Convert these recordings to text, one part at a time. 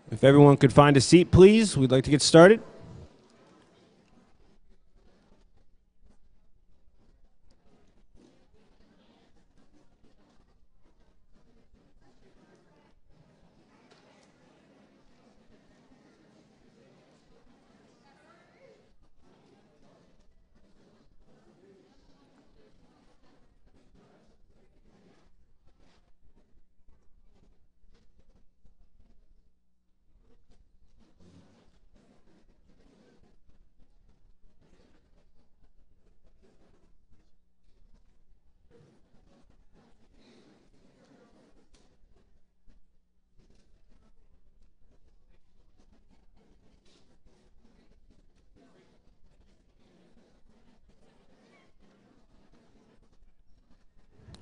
If everyone could find a seat, please, we'd like to get started.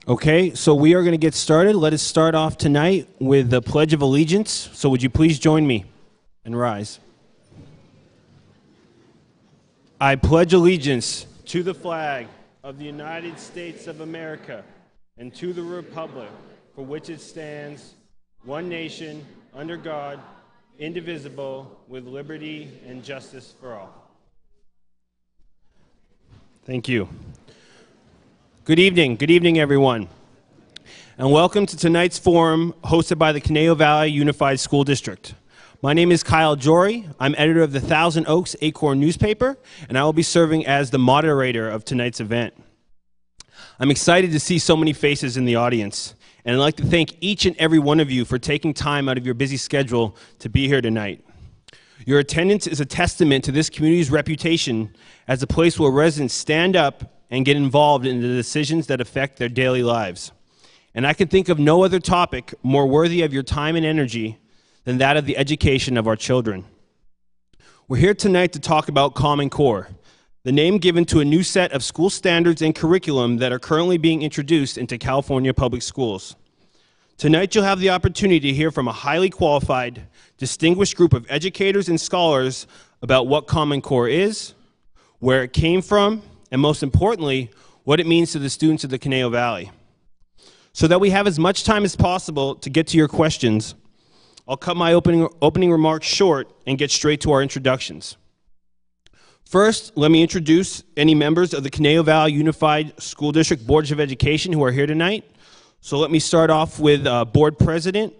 Okay, so we are going to get started. Let us start off tonight with the Pledge of Allegiance. So would you please join me and rise? I pledge allegiance to the flag of the United States of America and to the republic for which it stands, one nation, under God, indivisible, with liberty and justice for all. Thank you. Good evening everyone, and welcome to tonight's forum hosted by the Conejo Valley Unified School District. My name is Kyle Jory. I'm editor of the Thousand Oaks Acorn newspaper, and I will be serving as the moderator of tonight's event. I'm excited to see so many faces in the audience, and I'd like to thank each and every one of you for taking time out of your busy schedule to be here tonight. Your attendance is a testament to this community's reputation as a place where residents stand up and get involved in the decisions that affect their daily lives. And I can think of no other topic more worthy of your time and energy than that of the education of our children. We're here tonight to talk about Common Core, the name given to a new set of school standards and curriculum that are currently being introduced into California public schools. Tonight you'll have the opportunity to hear from a highly qualified, distinguished group of educators and scholars about what Common Core is, where it came from, and most importantly, what it means to the students of the Conejo Valley. So that we have as much time as possible to get to your questions, I'll cut my opening remarks short and get straight to our introductions. First, let me introduce any members of the Conejo Valley Unified School District Boards of Education who are here tonight. So let me start off with Board President.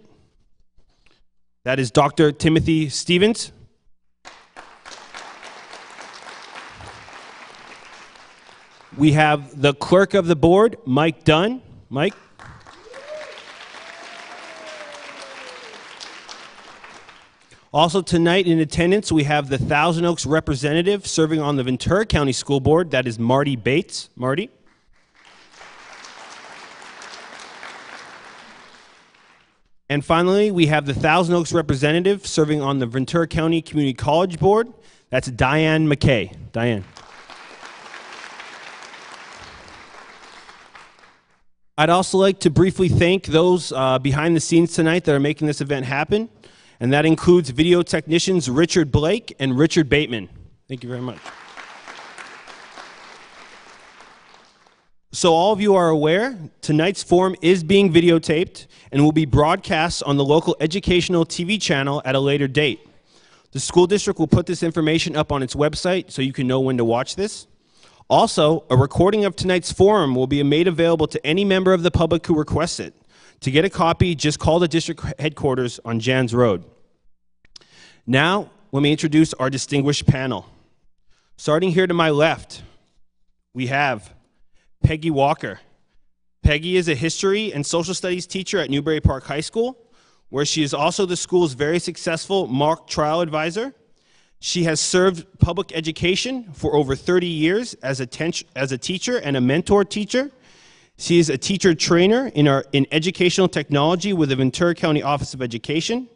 That is Dr. Timothy Stevens. We have the clerk of the board, Mike Dunn. Mike. Also tonight in attendance, we have the Thousand Oaks representative serving on the Ventura County School Board. That is Marty Bates. Marty. And finally, we have the Thousand Oaks representative serving on the Ventura County Community College Board. That's Diane McKay. Diane. I'd also like to briefly thank those behind the scenes tonight that are making this event happen, and that includes video technicians Richard Blake and Richard Bateman. Thank you very much. So all of you are aware, tonight's forum is being videotaped and will be broadcast on the local educational TV channel at a later date. The school district will put this information up on its website so you can know when to watch this. Also, a recording of tonight's forum will be made available to any member of the public who requests it. To get a copy, just call the district headquarters on Jans Road. Now, let me introduce our distinguished panel. Starting here to my left, we have Peggy Walker. Peggy is a history and social studies teacher at Newbury Park High School, where she is also the school's very successful mock trial advisor. She has served public education for over 30 years as a teacher and a mentor teacher. She is a teacher trainer in educational technology with the Ventura County Office of Education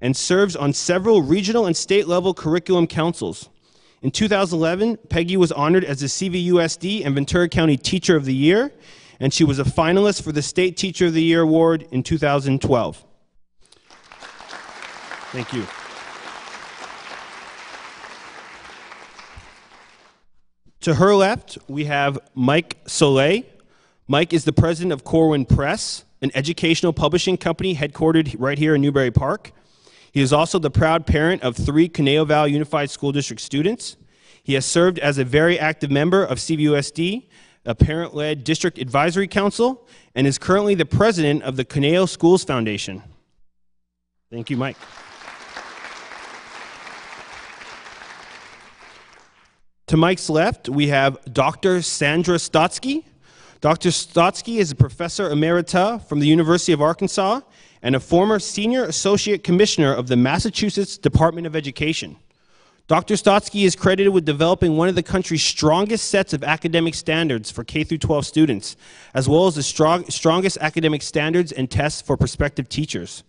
and serves on several regional and state level curriculum councils. In 2011, Peggy was honored as the CVUSD and Ventura County Teacher of the Year, and she was a finalist for the State Teacher of the Year Award in 2012. Thank you. To her left, we have Mike Soleil. Mike is the president of Corwin Press, an educational publishing company headquartered right here in Newbury Park. He is also the proud parent of 3 Conejo Valley Unified School District students. He has served as a very active member of CVUSD, a parent-led district advisory council, and is currently the president of the Conejo Schools Foundation. Thank you, Mike. To Mike's left, we have Dr. Sandra Stotsky. Dr. Stotsky is a professor emerita from the University of Arkansas and a former senior associate commissioner of the Massachusetts Department of Education. Dr. Stotsky is credited with developing one of the country's strongest sets of academic standards for K-12 students, as well as the strongest academic standards and tests for prospective teachers.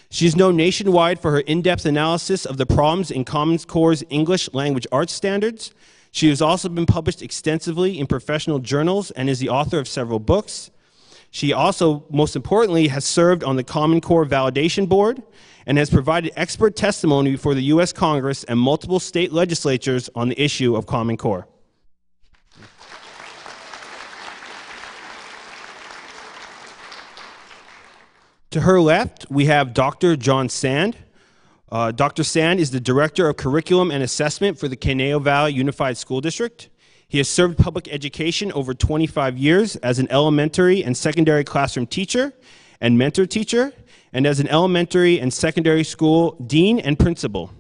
She is known nationwide for her in-depth analysis of the problems in Common Core's English language arts standards. She has also been published extensively in professional journals and is the author of several books. She also, most importantly, has served on the Common Core Validation Board and has provided expert testimony before the U.S. Congress and multiple state legislatures on the issue of Common Core. To her left, we have Dr. John Sand. Dr. Sand is the Director of Curriculum and Assessment for the Conejo Valley Unified School District. He has served public education over 25 years as an elementary and secondary classroom teacher and mentor teacher, and as an elementary and secondary school dean and principal.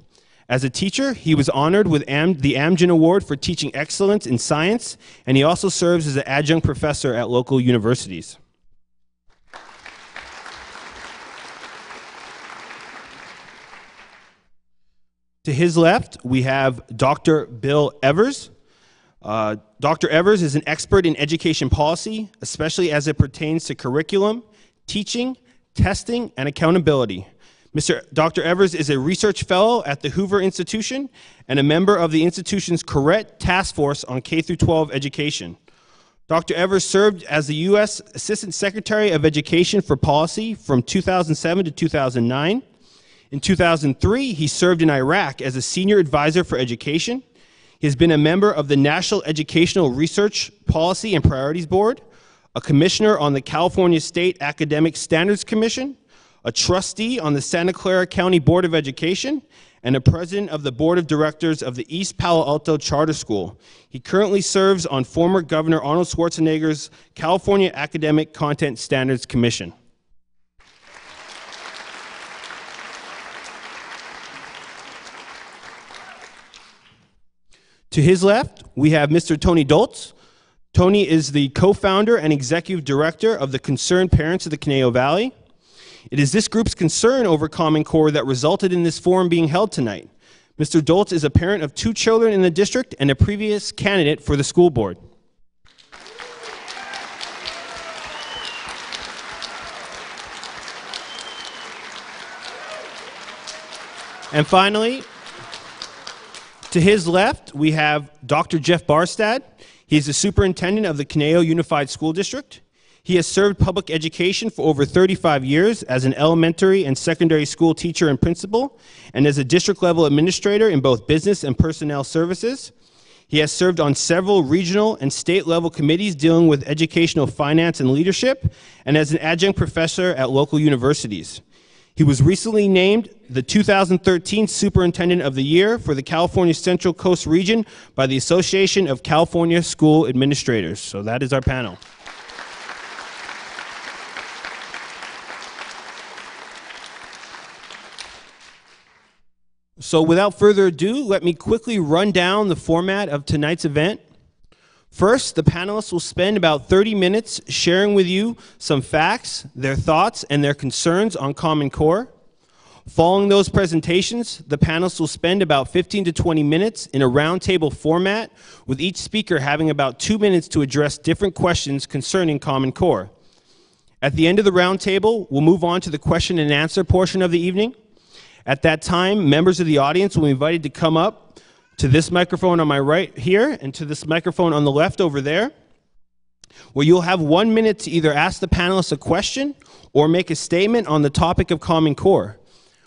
As a teacher, he was honored with the Amgen Award for Teaching Excellence in Science, and he also serves as an adjunct professor at local universities. To his left, we have Dr. Bill Evers. Dr. Evers is an expert in education policy, especially as it pertains to curriculum, teaching, testing, and accountability. Dr. Evers is a research fellow at the Hoover Institution and a member of the institution's Correct Task Force on K-12 education. Dr. Evers served as the U.S. Assistant Secretary of Education for Policy from 2007 to 2009. In 2003, he served in Iraq as a senior advisor for education. He has been a member of the National Educational Research Policy and Priorities Board, a commissioner on the California State Academic Standards Commission, a trustee on the Santa Clara County Board of Education, and a president of the Board of Directors of the East Palo Alto Charter School. He currently serves on former Governor Arnold Schwarzenegger's California Academic Content Standards Commission. To his left, we have Mr. Tony Doltz. Tony is the co-founder and executive director of the Concerned Parents of the Conejo Valley. It is this group's concern over Common Core that resulted in this forum being held tonight. Mr. Doltz is a parent of 2 children in the district and a previous candidate for the school board. And finally, to his left, we have Dr. Jeff Barstad. He is the superintendent of the Conejo Unified School District. He has served public education for over 35 years as an elementary and secondary school teacher and principal, and as a district-level administrator in both business and personnel services. He has served on several regional and state-level committees dealing with educational finance and leadership, and as an adjunct professor at local universities. He was recently named the 2013 Superintendent of the Year for the California Central Coast region by the Association of California School Administrators. So that is our panel. So without further ado, let me quickly run down the format of tonight's event. First, the panelists will spend about 30 minutes sharing with you some facts, their thoughts, and their concerns on Common Core. Following those presentations, the panelists will spend about 15 to 20 minutes in a roundtable format, with each speaker having about 2 minutes to address different questions concerning Common Core. At the end of the roundtable, we'll move on to the question and answer portion of the evening. At that time, members of the audience will be invited to come up to this microphone on my right here and to this microphone on the left over there, where you'll have 1 minute to either ask the panelists a question or make a statement on the topic of Common Core.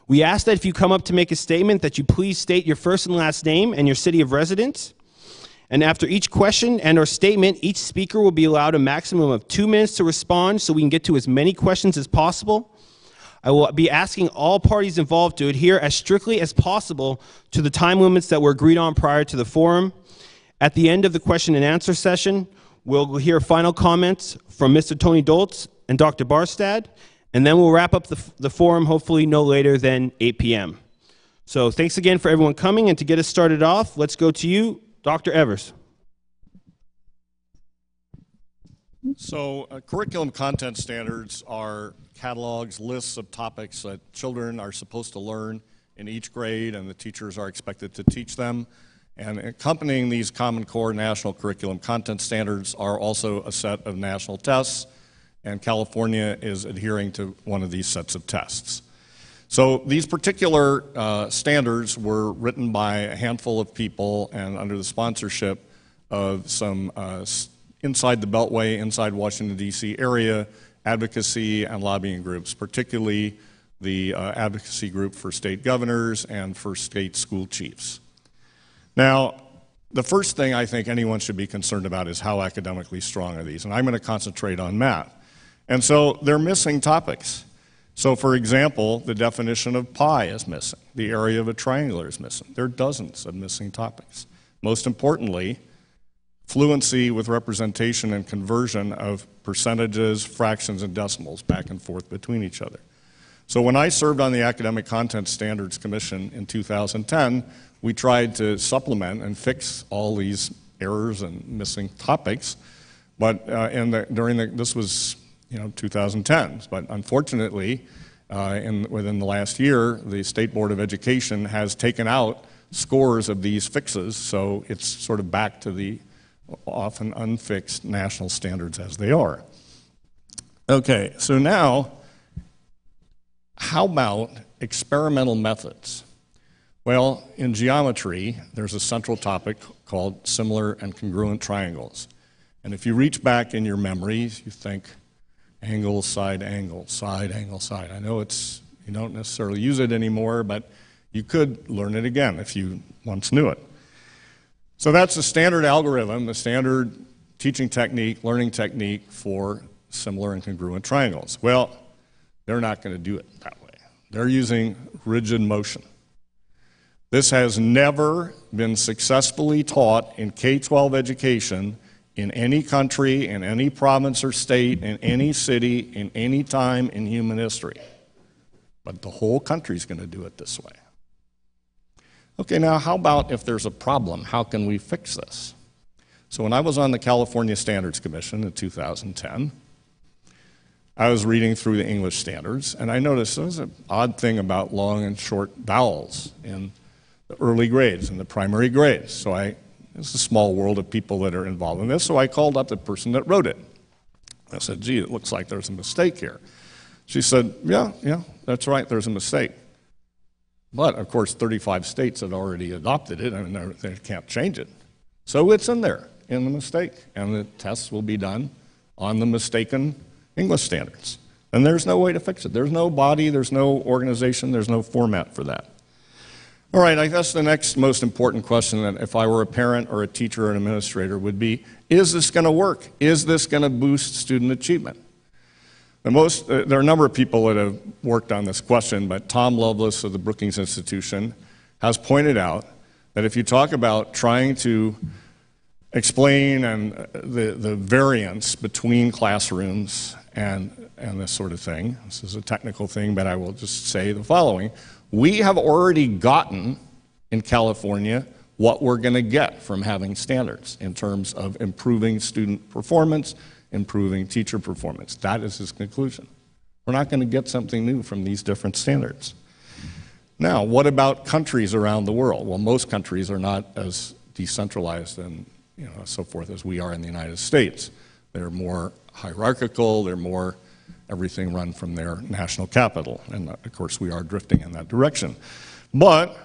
We ask that if you come up to make a statement that you please state your first and last name and your city of residence. And after each question and or statement, each speaker will be allowed a maximum of 2 minutes to respond so we can get to as many questions as possible. I will be asking all parties involved to adhere as strictly as possible to the time limits that were agreed on prior to the forum. At the end of the question and answer session, we'll hear final comments from Mr. Tony Doltz and Dr. Barstad, and then we'll wrap up the forum hopefully no later than 8 p.m. So thanks again for everyone coming, and to get us started off, let's go to you, Dr. Evers. So curriculum content standards are catalogs, lists of topics that children are supposed to learn in each grade, and the teachers are expected to teach them. And accompanying these Common Core national curriculum content standards are also a set of national tests, and California is adhering to one of these sets of tests. So these particular standards were written by a handful of people and under the sponsorship of some inside the Beltway, inside Washington, D.C. area advocacy and lobbying groups, particularly the advocacy group for state governors and for state school chiefs. Now, the first thing I think anyone should be concerned about is how academically strong are these, and I'm going to concentrate on math. And so they're missing topics. So for example, the definition of pi is missing. The area of a triangular is missing. There are dozens of missing topics. Most importantly, fluency with representation and conversion of percentages, fractions, and decimals back and forth between each other. So when I served on the Academic Content Standards Commission in 2010, we tried to supplement and fix all these errors and missing topics, but this was 2010, but unfortunately, within the last year, the State Board of Education has taken out scores of these fixes, so it's sort of back to the often unfixed national standards as they are. Okay, so now, how about experimental methods? Well, in geometry, there's a central topic called similar and congruent triangles. And if you reach back in your memories, you think angle, side, angle, side, angle, side. I know you don't necessarily use it anymore, but you could learn it again if you once knew it. So that's the standard algorithm, the standard teaching technique, learning technique for similar and congruent triangles. Well, they're not going to do it that way. They're using rigid motion. This has never been successfully taught in K-12 education in any country, in any province or state, in any city, in any time in human history. But the whole country's going to do it this way. Okay, now how about if there's a problem? How can we fix this? So when I was on the California Standards Commission in 2010, I was reading through the English standards, and I noticed there was an odd thing about long and short vowels in the early grades, in the primary grades. So it's a small world of people that are involved in this, so I called up the person that wrote it. I said, gee, it looks like there's a mistake here. She said, yeah, that's right, there's a mistake. But, of course, 35 states had already adopted it, and they can't change it. So it's in there, in the mistake, and the tests will be done on the mistaken English standards. And there's no way to fix it. There's no body, there's no organization, there's no format for that. All right, I guess the next most important question that if I were a parent or a teacher or an administrator would be, is this going to work? Is this going to boost student achievement? There are a number of people that have worked on this question, but Tom Lovelace of the Brookings Institution has pointed out that if you talk about trying to explain the variance between classrooms and this sort of thing, this is a technical thing, but I will just say the following. We have already gotten in California what we're going to get from having standards in terms of improving student performance, improving teacher performance. That is his conclusion. We're not going to get something new from these different standards. Now, what about countries around the world? Well, most countries are not as decentralized and so forth as we are in the United States. They're more hierarchical, they're more everything run from their national capital. And of course, we are drifting in that direction. But,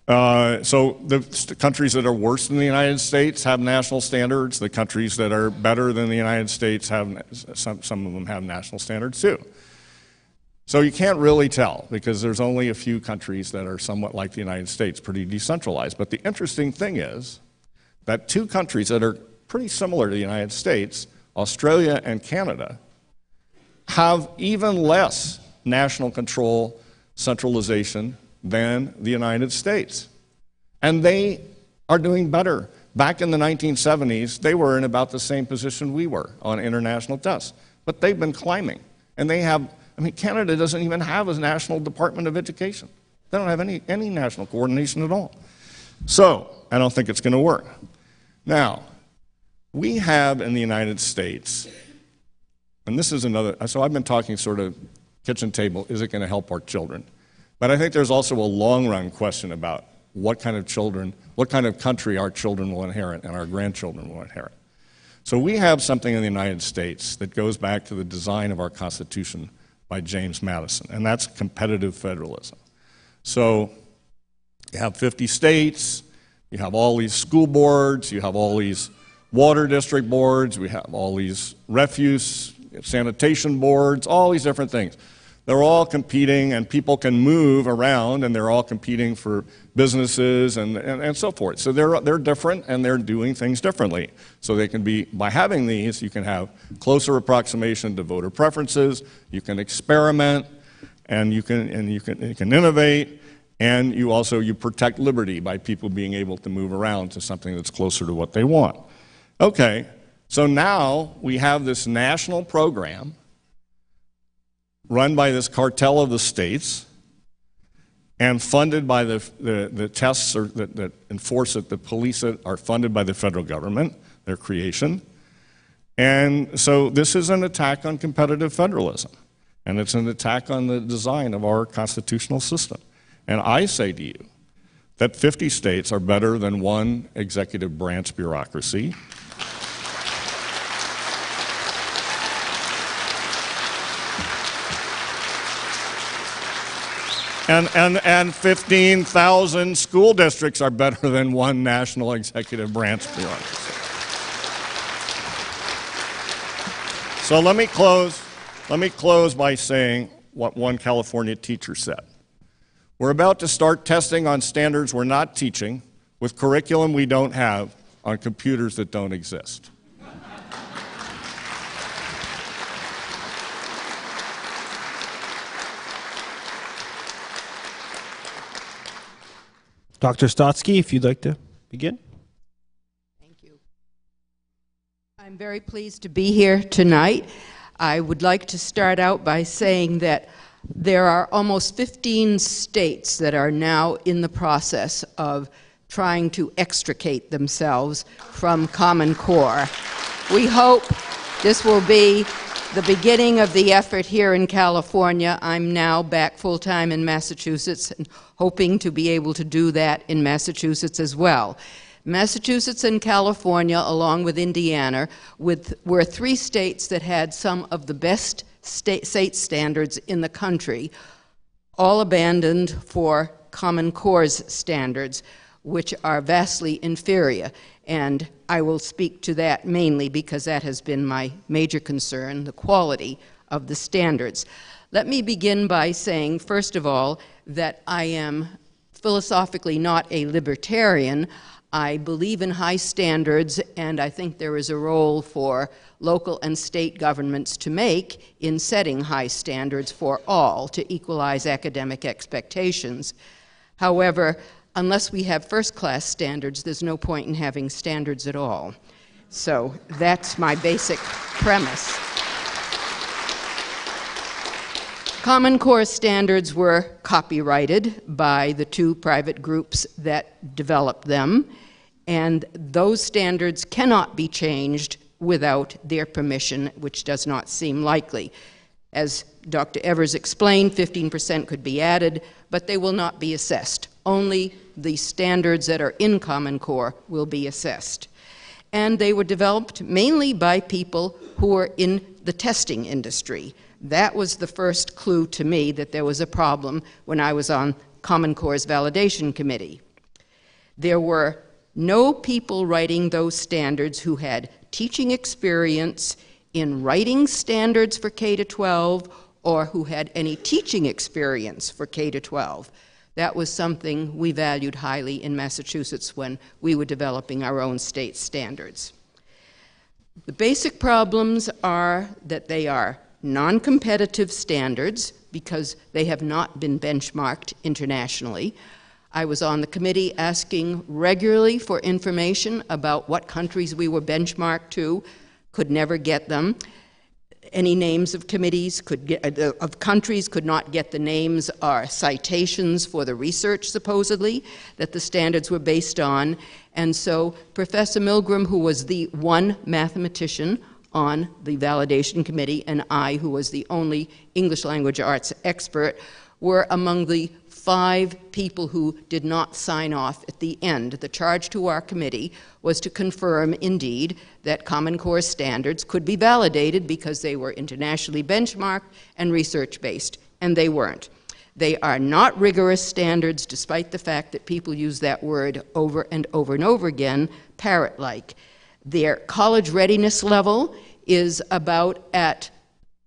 so the countries that are worse than the United States have national standards. The countries that are better than the United States have, some of them have national standards too. So you can't really tell because there's only a few countries that are somewhat like the United States, pretty decentralized. But the interesting thing is that two countries that are pretty similar to the United States, Australia and Canada, have even less national control centralization than the United States. And they are doing better. Back in the 1970s, they were in about the same position we were on international tests. But they've been climbing. And they have, I mean, Canada doesn't even have a national Department of Education. They don't have any national coordination at all. So, I don't think it's going to work. Now, we have in the United States, and this is another, so I've been talking sort of kitchen table, is it going to help our children? But I think there's also a long-run question about what kind of children, what kind of country our children will inherit and our grandchildren will inherit. So we have something in the United States that goes back to the design of our Constitution by James Madison, and that's competitive federalism. So you have 50 states, you have all these school boards, you have all these water district boards, we have all these refuse, sanitation boards, all these different things. They're all competing, and people can move around, and they're all competing for businesses and so forth. So they're different, and they're doing things differently. So they can be, by having these, you can have closer approximation to voter preferences, you can experiment, and you can innovate, and you protect liberty by people being able to move around to something that's closer to what they want. Okay, so now we have this national program run by this cartel of the states and funded by the tests that enforce it, that police it, are funded by the federal government, their creation. And so this is an attack on competitive federalism. And it's an attack on the design of our constitutional system. And I say to you that 50 states are better than one executive branch bureaucracy. And 15,000 school districts are better than one national executive branch bureaucracy. So let me close by saying what one California teacher said. We're about to start testing on standards we're not teaching with curriculum we don't have on computers that don't exist. Dr. Stotsky, if you'd like to begin. Thank you. I'm very pleased to be here tonight. I would like to start out by saying that there are almost 15 states that are now in the process of trying to extricate themselves from Common Core. We hope this will be the beginning of the effort here in California. I'm now back full-time in Massachusetts and hoping to be able to do that in Massachusetts as well. Massachusetts and California, along with Indiana, were three states that had some of the best state standards in the country, all abandoned for Common Core's standards, which are vastly inferior. And I will speak to that mainly because that has been my major concern, the quality of the standards. Let me begin by saying, first of all, that I am philosophically not a libertarian. I believe in high standards, and I think there is a role for local and state governments to make in setting high standards for all to equalize academic expectations. However, unless we have first-class standards, there's no point in having standards at all. So that's my basic premise. Common Core standards were copyrighted by the two private groups that developed them, and those standards cannot be changed without their permission, which does not seem likely. As Dr. Evers explained, 15% could be added, but they will not be assessed. Only the standards that are in Common Core will be assessed. And they were developed mainly by people who were in the testing industry. That was the first clue to me that there was a problem when I was on Common Core's validation committee. There were no people writing those standards who had teaching experience in writing standards for K-12 or who had any teaching experience for K-12. That was something we valued highly in Massachusetts when we were developing our own state standards. The basic problems are that they are non-competitive standards because they have not been benchmarked internationally. I was on the committee asking regularly for information about what countries we were benchmarked to, could never get them. Any names of committees of countries could not get the names or citations for the research, supposedly, that the standards were based on. And so Professor Milgram, who was the one mathematician on the validation committee, and I, who was the only English language arts expert, were among the 5 people who did not sign off at the end. The charge to our committee was to confirm, indeed, that Common Core standards could be validated because they were internationally benchmarked and research-based, and they weren't. They are not rigorous standards, despite the fact that people use that word over and over and over again, parrot-like. Their college readiness level is about at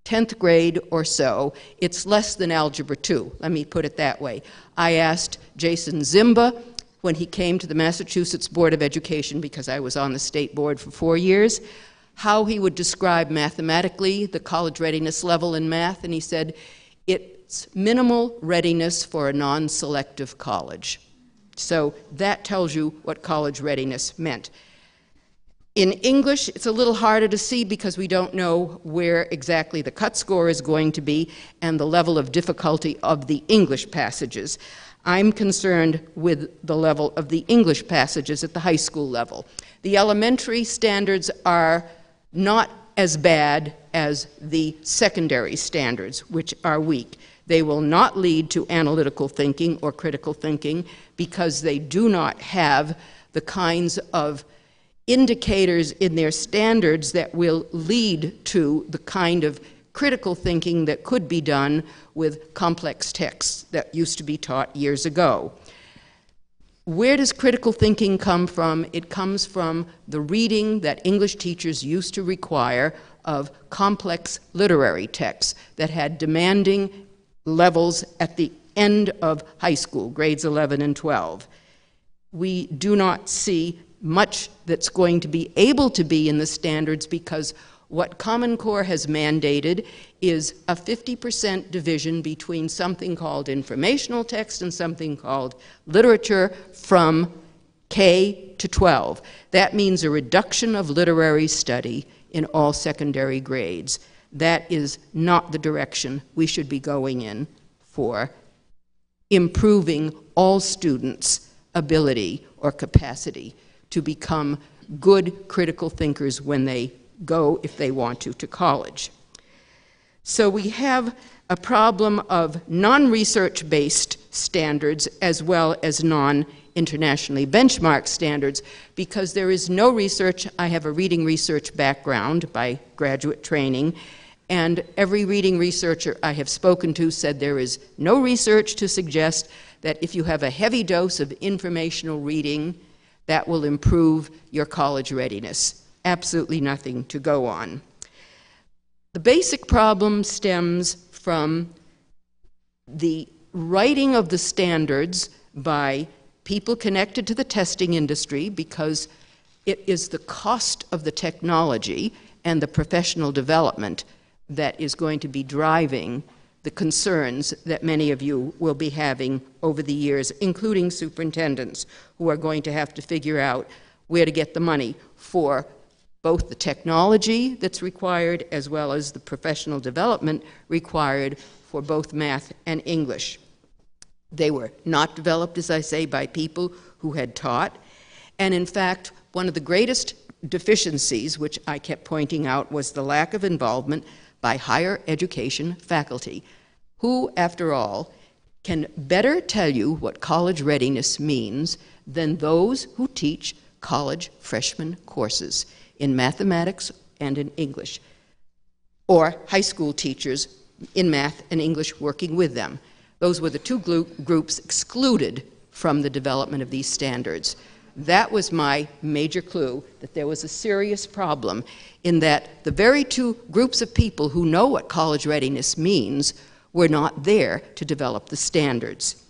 10th grade or so. It's less than Algebra 2, let me put it that way. I asked Jason Zimba when he came to the Massachusetts Board of Education, because I was on the state board for 4 years, how he would describe mathematically the college readiness level in math, and he said, it's minimal readiness for a non-selective college. So that tells you what college readiness meant. In English, it's a little harder to see because we don't know where exactly the cut score is going to be and the level of difficulty of the English passages. I'm concerned with the level of the English passages at the high school level. The elementary standards are not as bad as the secondary standards, which are weak. They will not lead to analytical thinking or critical thinking because they do not have the kinds of indicators in their standards that will lead to the kind of critical thinking that could be done with complex texts that used to be taught years ago. Where does critical thinking come from? It comes from the reading that English teachers used to require of complex literary texts that had demanding levels at the end of high school, grades 11 and 12. We do not see much that's going to be able to be in the standards because what Common Core has mandated is a 50% division between something called informational text and something called literature from K to 12. That means a reduction of literary study in all secondary grades. That is not the direction we should be going in for improving all students' ability or capacity to become good critical thinkers when they go, if they want to college. So we have a problem of non-research-based standards as well as non-internationally benchmarked standards because there is no research. I have a reading research background by graduate training, and every reading researcher I have spoken to said there is no research to suggest that if you have a heavy dose of informational reading, that will improve your college readiness. Absolutely nothing to go on. The basic problem stems from the writing of the standards by people connected to the testing industry because it is the cost of the technology and the professional development that is going to be driving the concerns that many of you will be having over the years, including superintendents who are going to have to figure out where to get the money for both the technology that's required as well as the professional development required for both math and English. They were not developed, as I say, by people who had taught. And in fact, one of the greatest deficiencies, which I kept pointing out, was the lack of involvement by higher education faculty, who, after all, can better tell you what college readiness means than those who teach college freshman courses in mathematics and in English, or high school teachers in math and English working with them. Those were the two groups excluded from the development of these standards. That was my major clue that there was a serious problem in that the very two groups of people who know what college readiness means were not there to develop the standards.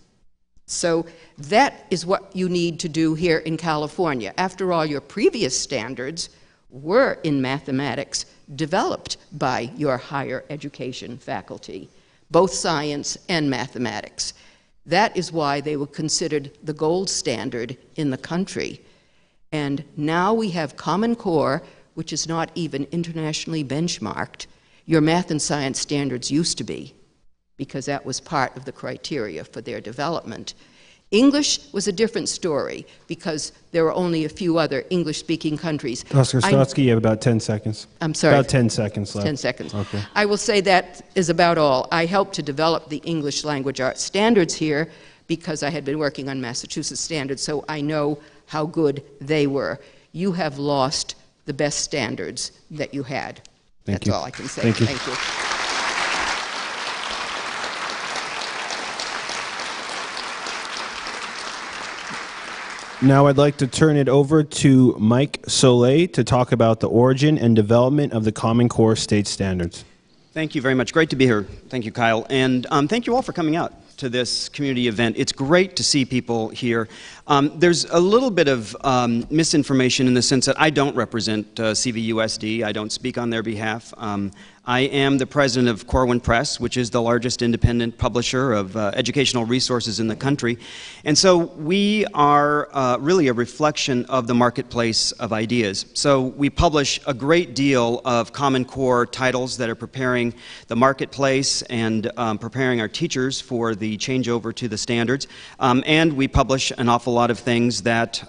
So that is what you need to do here in California. After all, your previous standards were in mathematics developed by your higher education faculty, both science and mathematics. That is why they were considered the gold standard in the country. And now we have Common Core, which is not even internationally benchmarked. Your math and science standards used to be, because that was part of the criteria for their development. English was a different story, because there were only a few other English-speaking countries. Dr. Stotsky, you have about 10 seconds. I'm sorry. About 10 seconds left. 10 seconds. Okay. I will say that is about all. I helped to develop the English language arts standards here because I had been working on Massachusetts standards, so I know how good they were. You have lost the best standards that you had. That's all I can say. Thank you. Thank you. Now I'd like to turn it over to Mike Soleil to talk about the origin and development of the Common Core state standards. Thank you very much. Great to be here. Thank you, Kyle. And thank you all for coming out to this community event. It's great to see people here. There's a little bit of misinformation in the sense that I don't represent CVUSD. I don't speak on their behalf. I am the president of Corwin Press, which is the largest independent publisher of educational resources in the country. And so we are really a reflection of the marketplace of ideas. So we publish a great deal of Common Core titles that are preparing the marketplace and preparing our teachers for the changeover to the standards. And we publish an awful lot of things that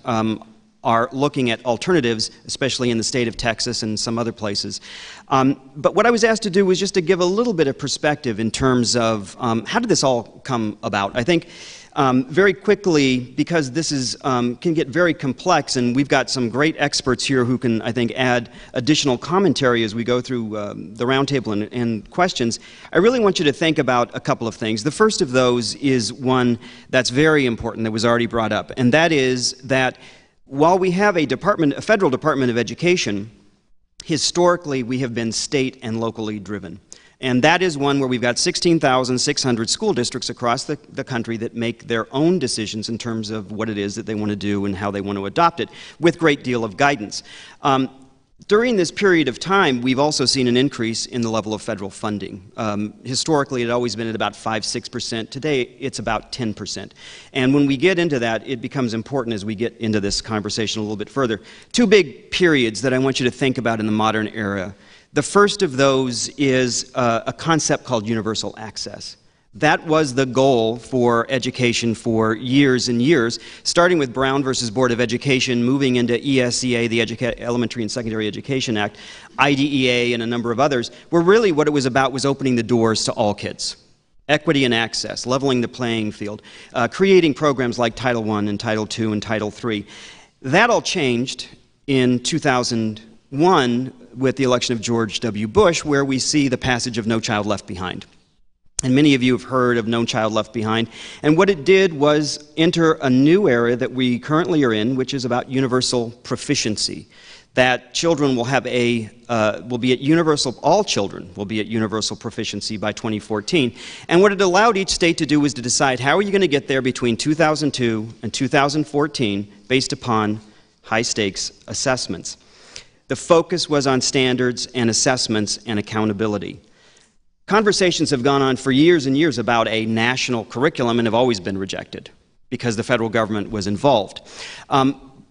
are looking at alternatives, especially in the state of Texas and some other places. But what I was asked to do was just to give a little bit of perspective in terms of how did this all come about. I think very quickly, because this is, can get very complex, and we've got some great experts here who can, I think, add additional commentary as we go through the roundtable and questions, I really want you to think about a couple of things. The first of those is one that's very important that was already brought up, and that is that while we have a federal Department of Education, historically we have been state and locally driven. And that is one where we've got 16,600 school districts across the country that make their own decisions in terms of what it is that they want to do and how they want to adopt it, with a great deal of guidance. During this period of time, we've also seen an increase in the level of federal funding. Historically, it had always been at about 5–6%. Today, it's about 10%. And when we get into that, it becomes important as we get into this conversation a little bit further. Two big periods that I want you to think about in the modern era. The first of those is a concept called universal access. That was the goal for education for years and years, starting with Brown versus Board of Education, moving into ESEA, the Elementary and Secondary Education Act, IDEA, and a number of others, where really what it was about was opening the doors to all kids. Equity and access, leveling the playing field, creating programs like Title I and Title II and Title III. That all changed in 2001 with the election of George W. Bush, where we see the passage of No Child Left Behind. And many of you have heard of No Child Left Behind. And what it did was enter a new era that we currently are in, which is about universal proficiency. That children will have all children will be at universal proficiency by 2014. And what it allowed each state to do was to decide how are you going to get there between 2002 and 2014 based upon high-stakes assessments. The focus was on standards and assessments and accountability. Conversations have gone on for years and years about a national curriculum and have always been rejected because the federal government was involved.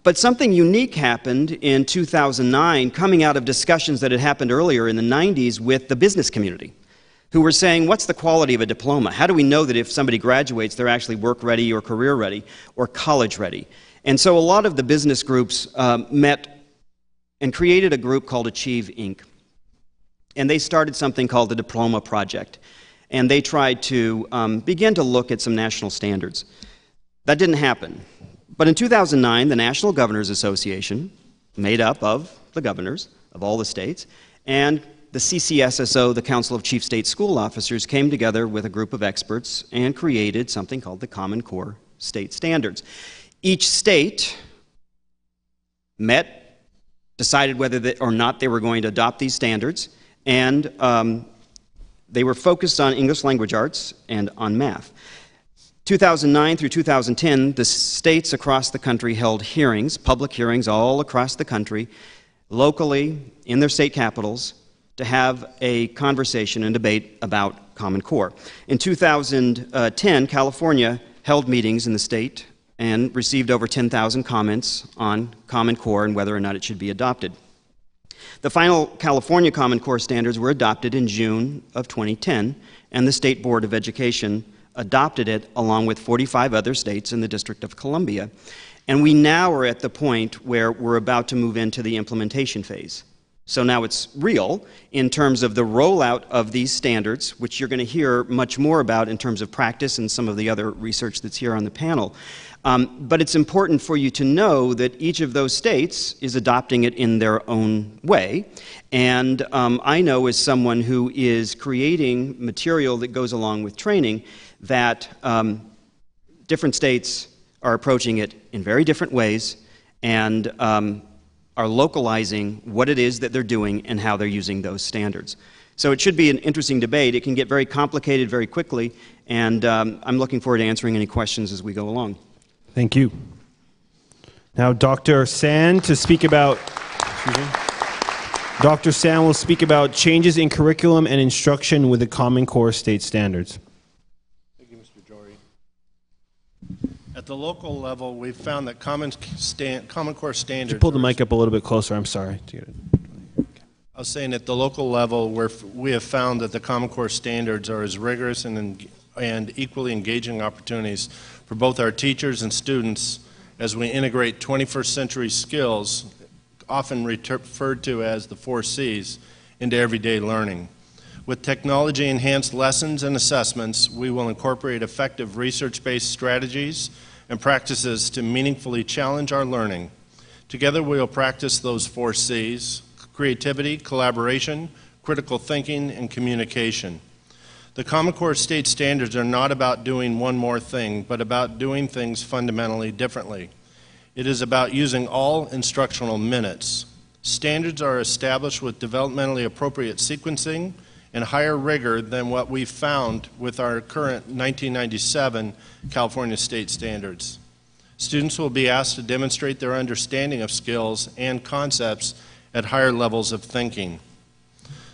But something unique happened in 2009 coming out of discussions that had happened earlier in the 90s with the business community, who were saying, what's the quality of a diploma? How do we know that if somebody graduates, they're actually work ready or career ready or college ready? And so a lot of the business groups met and created a group called Achieve, Inc. And they started something called the Diploma Project. And they tried to begin to look at some national standards. That didn't happen. But in 2009, the National Governors Association, made up of the governors of all the states, and the CCSSO, the Council of Chief State School Officers, came together with a group of experts and created something called the Common Core State Standards. Each state met, decided whether or not they were going to adopt these standards, and they were focused on English language arts and on math. 2009 through 2010, the states across the country held hearings, public hearings all across the country, locally, in their state capitals, to have a conversation and debate about Common Core. In 2010, California held meetings in the state and received over 10,000 comments on Common Core and whether or not it should be adopted. The final California Common Core standards were adopted in June of 2010, and the State Board of Education adopted it along with 45 other states in the District of Columbia. And we now are at the point where we're about to move into the implementation phase. So now it's real in terms of the rollout of these standards, which you're going to hear much more about in terms of practice and some of the other research that's here on the panel. But it's important for you to know that each of those states is adopting it in their own way. And I know, as someone who is creating material that goes along with training, that different states are approaching it in very different ways and are localizing what it is that they're doing and how they're using those standards. So it should be an interesting debate. It can get very complicated very quickly, and I'm looking forward to answering any questions as we go along. Thank you. Now, Dr. San to speak about, Dr. San will speak about changes in curriculum and instruction with the Common Core state standards. Thank you, Mr. Jory. At the local level, we've found that Common Core standards... Could you pull the mic up a little bit closer? I'm sorry. I was saying at the local level, we have found that the Common Core standards are as rigorous and equally engaging opportunities for both our teachers and students as we integrate 21st century skills, often referred to as the 4 C's, into everyday learning. With technology-enhanced lessons and assessments, we will incorporate effective research-based strategies and practices to meaningfully challenge our learning. Together, we will practice those 4 C's: creativity, collaboration, critical thinking, and communication. The Common Core state standards are not about doing one more thing, but about doing things fundamentally differently. It is about using all instructional minutes. Standards are established with developmentally appropriate sequencing and higher rigor than what we've found with our current 1997 California state standards. Students will be asked to demonstrate their understanding of skills and concepts at higher levels of thinking.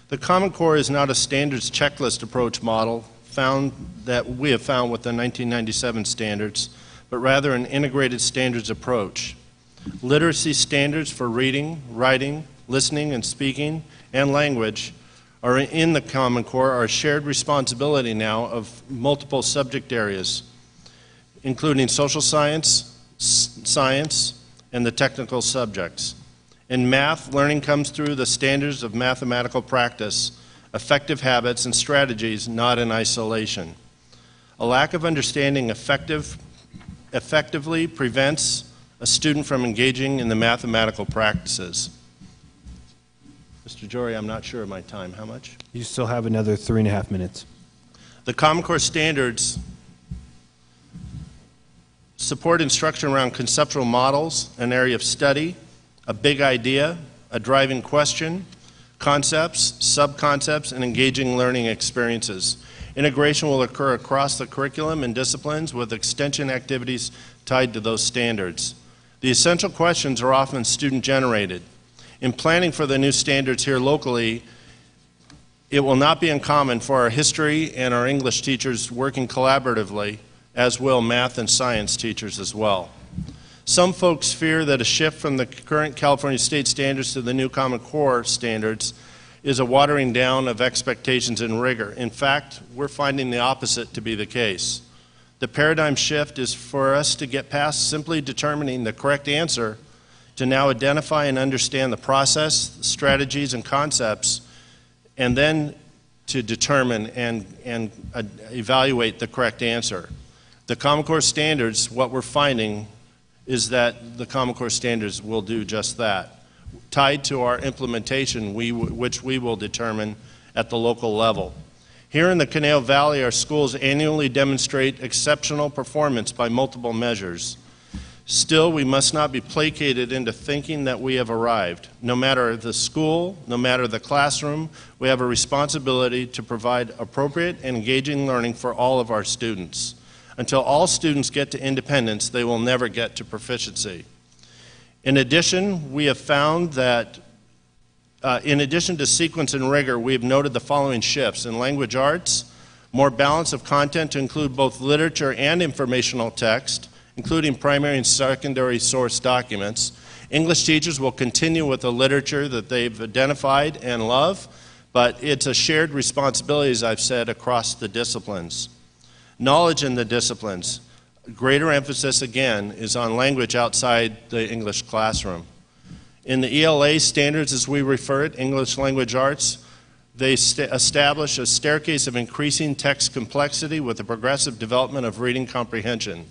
The Common Core is not a standards checklist approach model that we have found with the 1997 standards, but rather an integrated standards approach. Literacy standards for reading, writing, listening, and speaking, and language are in the Common Core are a shared responsibility now of multiple subject areas, including social science, science, and the technical subjects. In math, learning comes through the standards of mathematical practice, effective habits, and strategies, not in isolation. A lack of understanding effectively prevents a student from engaging in the mathematical practices. Mr. Jory, I'm not sure of my time. How much? You still have another 3.5 minutes. The Common Core standards support instruction around conceptual models, an area of study, a big idea, a driving question, concepts, sub-concepts, and engaging learning experiences. Integration will occur across the curriculum and disciplines with extension activities tied to those standards. The essential questions are often student-generated. In planning for the new standards here locally, it will not be uncommon for our history and our English teachers working collaboratively, as will math and science teachers as well. Some folks fear that a shift from the current California state standards to the new Common Core standards is a watering down of expectations and rigor. In fact, we're finding the opposite to be the case. The paradigm shift is for us to get past simply determining the correct answer to now identify and understand the process, strategies, and concepts, and then to determine and evaluate the correct answer. The Common Core standards, what we're finding is that the Common Core standards will do just that, tied to our implementation, which we will determine at the local level. Here in the Conejo Valley, our schools annually demonstrate exceptional performance by multiple measures. Still, we must not be placated into thinking that we have arrived. No matter the school, no matter the classroom, we have a responsibility to provide appropriate and engaging learning for all of our students. Until all students get to independence, they will never get to proficiency. In addition, we have found that In addition to sequence and rigor, we have noted the following shifts. In language arts, more balance of content to include both literature and informational text, including primary and secondary source documents. English teachers will continue with the literature that they've identified and love, but it's a shared responsibility, as I've said, across the disciplines. Knowledge in the disciplines. Greater emphasis, again, is on language outside the English classroom. In the ELA standards, as we refer it, English Language Arts, they establish a staircase of increasing text complexity with the progressive development of reading comprehension.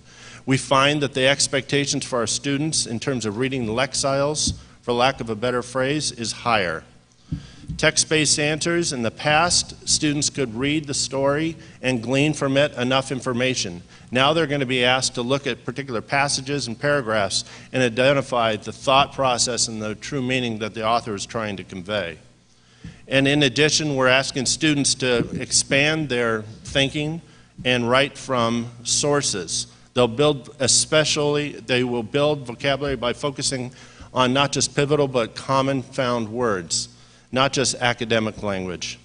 We find that the expectations for our students in terms of reading lexiles, for lack of a better phrase, is higher. Text-based answers, in the past, students could read the story and glean from it enough information. Now they're going to be asked to look at particular passages and paragraphs and identify the thought process and the true meaning that the author is trying to convey. And in addition, we're asking students to expand their thinking and write from sources. They will build vocabulary by focusing on not just pivotal but common found words, not just academic language.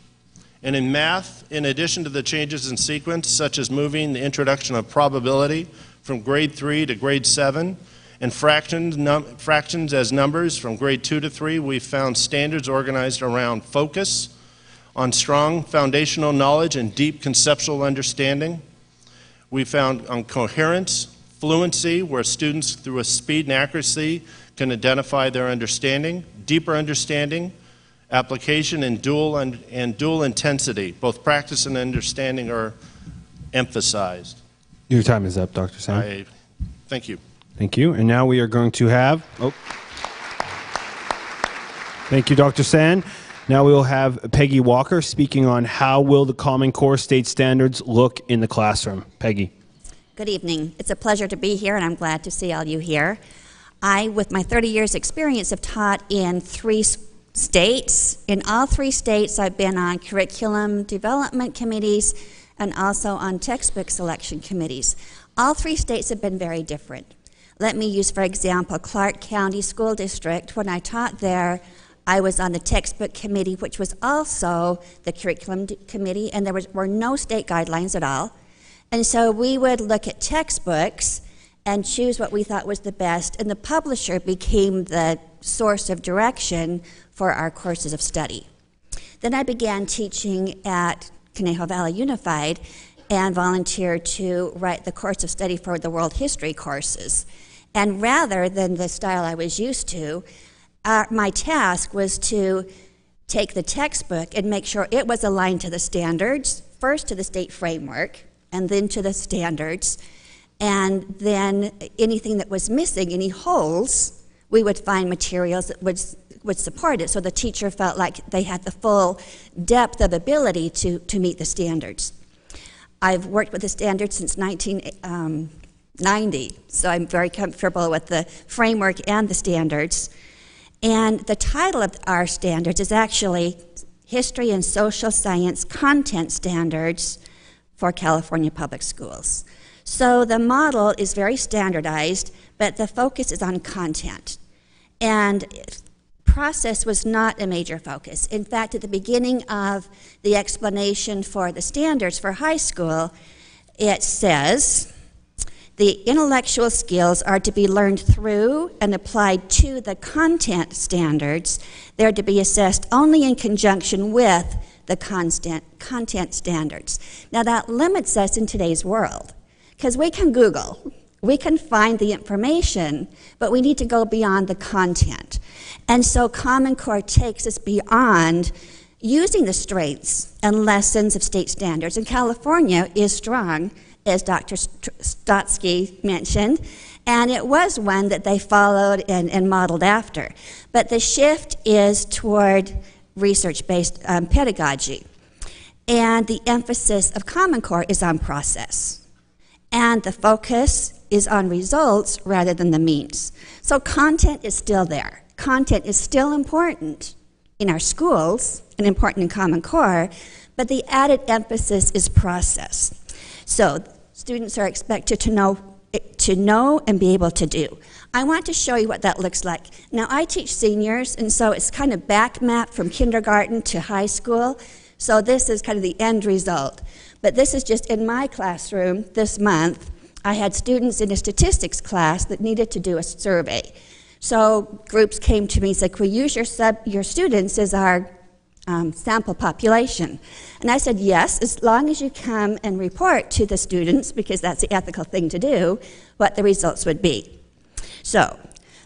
And in math, in addition to the changes in sequence, such as moving the introduction of probability from grade 3 to grade 7, and fractions as numbers from grade 2 to 3, we found standards organized around focus, on strong foundational knowledge and deep conceptual understanding. We found on coherence, fluency, where students through a speed and accuracy can identify their understanding, deeper understanding, application, and dual intensity. Both practice and understanding are emphasized. Your time is up, Dr. San. Thank you. Thank you. And now we are going to have, thank you, Dr. San. Now we will have Peggy Walker speaking on how will the Common Core state standards look in the classroom. Peggy. Good evening. It's a pleasure to be here, and I'm glad to see all you here. I, with my 30 years experience, have taught in 3 states. In all 3 states, I've been on curriculum development committees and also on textbook selection committees. All 3 states have been very different. Let me use, for example, Clark County School District. When I taught there, I was on the textbook committee, which was also the curriculum committee, and there were no state guidelines at all. And so we would look at textbooks and choose what we thought was the best, and the publisher became the source of direction for our courses of study. Then I began teaching at Conejo Valley Unified and volunteered to write the course of study for the world history courses. And rather than the style I was used to, my task was to take the textbook and make sure it was aligned to the standards, first to the state framework, and then to the standards. And then anything that was missing, any holes, we would find materials that would support it, so the teacher felt like they had the full depth of ability to meet the standards. I've worked with the standards since 1990, so I'm very comfortable with the framework and the standards. And the title of our standards is actually History and Social Science Content Standards for California Public Schools. So the model is very standardized, but the focus is on content. And process was not a major focus. In fact, at the beginning of the explanation for the standards for high school, it says, the intellectual skills are to be learned through and applied to the content standards. They're to be assessed only in conjunction with the content standards. Now that limits us in today's world, because we can Google, we can find the information, but we need to go beyond the content. And so Common Core takes us beyond using the strengths and lessons of state standards. And California is strong, as Dr. Stotsky mentioned, and it was one that they followed and modeled after. But the shift is toward research-based pedagogy. And the emphasis of Common Core is on process. And the focus is on results rather than the means. So content is still there. Content is still important in our schools and important in Common Core, but the added emphasis is process. So students are expected to know to know and be able to do. I want to show you what that looks like. Now, I teach seniors, and so it's kind of back map from kindergarten to high school. So this is kind of the end result. But this is just in my classroom this month. I had students in a statistics class that needed to do a survey. So groups came to me and said, "Can we use your students as our sample population?" And I said, yes, as long as you come and report to the students, because that's the ethical thing to do, what the results would be. So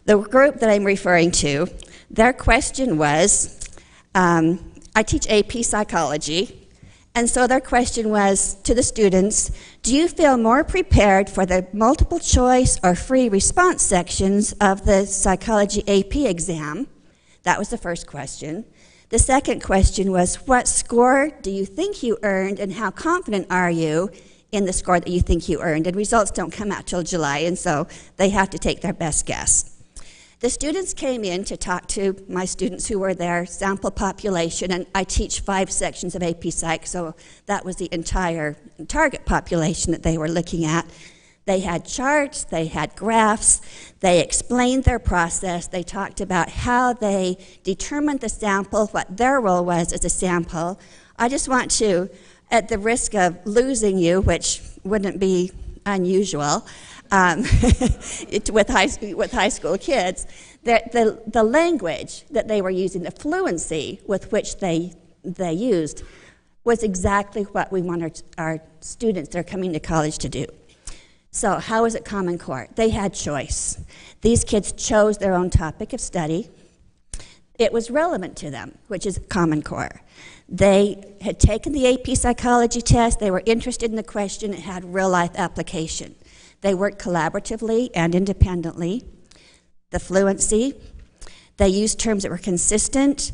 the group that I'm referring to, their question was, I teach AP psychology, and so their question was to the students, do you feel more prepared for the multiple choice or free response sections of the psychology AP exam? That was the first question. The second question was, what score do you think you earned, and how confident are you in the score that you think you earned? And results don't come out till July, and so they have to take their best guess. The students came in to talk to my students who were their sample population, and I teach 5 sections of AP Psych, so that was the entire target population that they were looking at. They had charts, they had graphs, they explained their process, they talked about how they determined the sample, what their role was as a sample. I just want to, at the risk of losing you, which wouldn't be unusual, with high school kids, the language that they were using, the fluency with which they used, was exactly what we want our students that are coming to college to do. So how is it Common Core? They had choice. These kids chose their own topic of study. It was relevant to them, which is Common Core. They had taken the AP psychology test. They were interested in the question. It had real-life application. They worked collaboratively and independently. The fluency, they used terms that were consistent.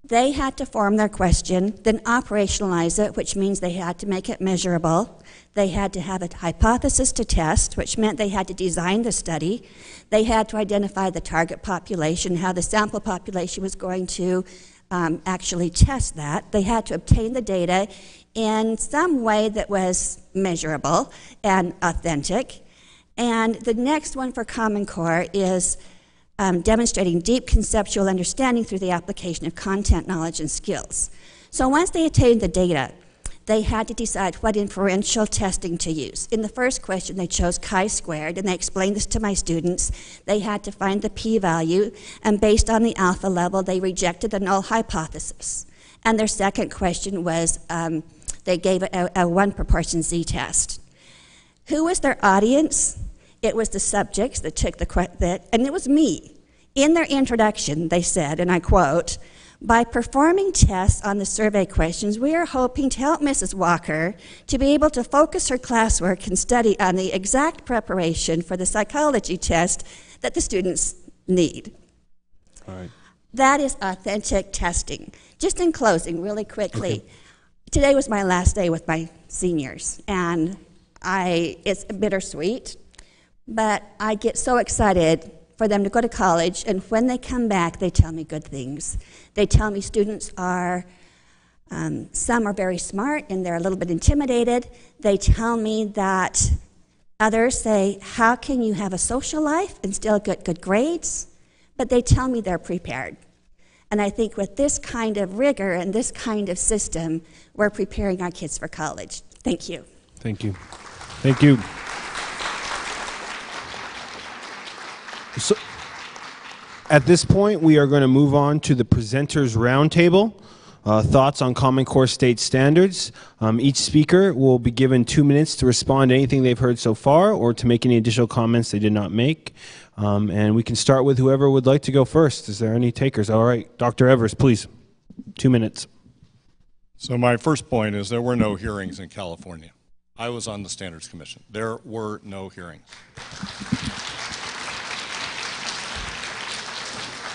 They had to form their question, then operationalize it, which means they had to make it measurable. They had to have a hypothesis to test, which meant they had to design the study. They had to identify the target population, how the sample population was going to actually test that. They had to obtain the data in some way that was measurable and authentic. And the next one for Common Core is demonstrating deep conceptual understanding through the application of content, knowledge, and skills. So once they attained the data, they had to decide what inferential testing to use. In the first question, they chose chi-squared, and they explained this to my students. They had to find the p-value, and based on the alpha level, they rejected the null hypothesis. And their second question was, they gave it a 1 proportion z-test. Who was their audience? It was the subjects that took and it was me. In their introduction, they said, and I quote, "By performing tests on the survey questions, we are hoping to help Mrs. Walker to be able to focus her classwork and study on the exact preparation for the psychology test that the students need." All right. That is authentic testing. Just in closing, really quickly, today was my last day with my seniors, and it's bittersweet. But I get so excited for them to go to college, and when they come back, they tell me good things. They tell me students are, some are very smart and they're a little bit intimidated. They tell me that others say, how can you have a social life and still get good grades? But they tell me they're prepared. And I think with this kind of rigor and this kind of system, we're preparing our kids for college. Thank you. Thank you. Thank you. So, at this point, we are going to move on to the presenters roundtable. Thoughts on Common Core state standards. Each speaker will be given 2 minutes to respond to anything they've heard so far or to make any additional comments they did not make. And we can start with whoever would like to go first. Is there any takers? All right, Dr. Evers, please. 2 minutes. So my first point is there were no hearings in California. I was on the Standards Commission. There were no hearings.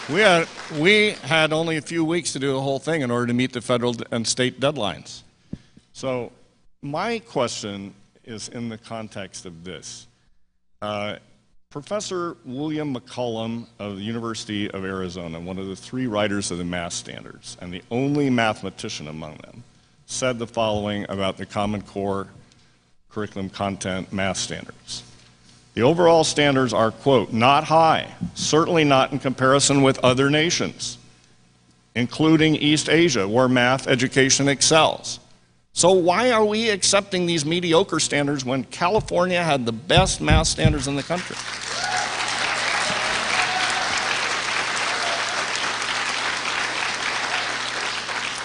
We had only a few weeks to do the whole thing in order to meet the federal and state deadlines. So my question is in the context of this. Professor William McCollum of the University of Arizona, one of the 3 writers of the math standards, and the only mathematician among them, said the following about the Common Core curriculum content math standards. The overall standards are, quote, not high, certainly not in comparison with other nations, including East Asia, where math education excels. So why are we accepting these mediocre standards when California had the best math standards in the country?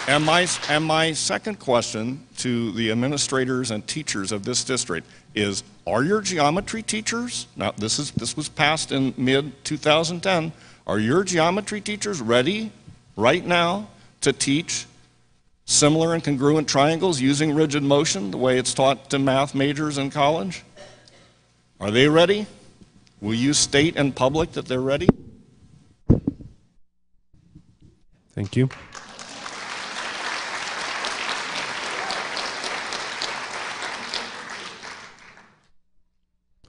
And my second question to the administrators and teachers of this district is, are your geometry teachers, now this was passed in mid-2010, are your geometry teachers ready right now to teach similar and congruent triangles using rigid motion the way it's taught to math majors in college? Are they ready? Will you state in public that they're ready? Thank you.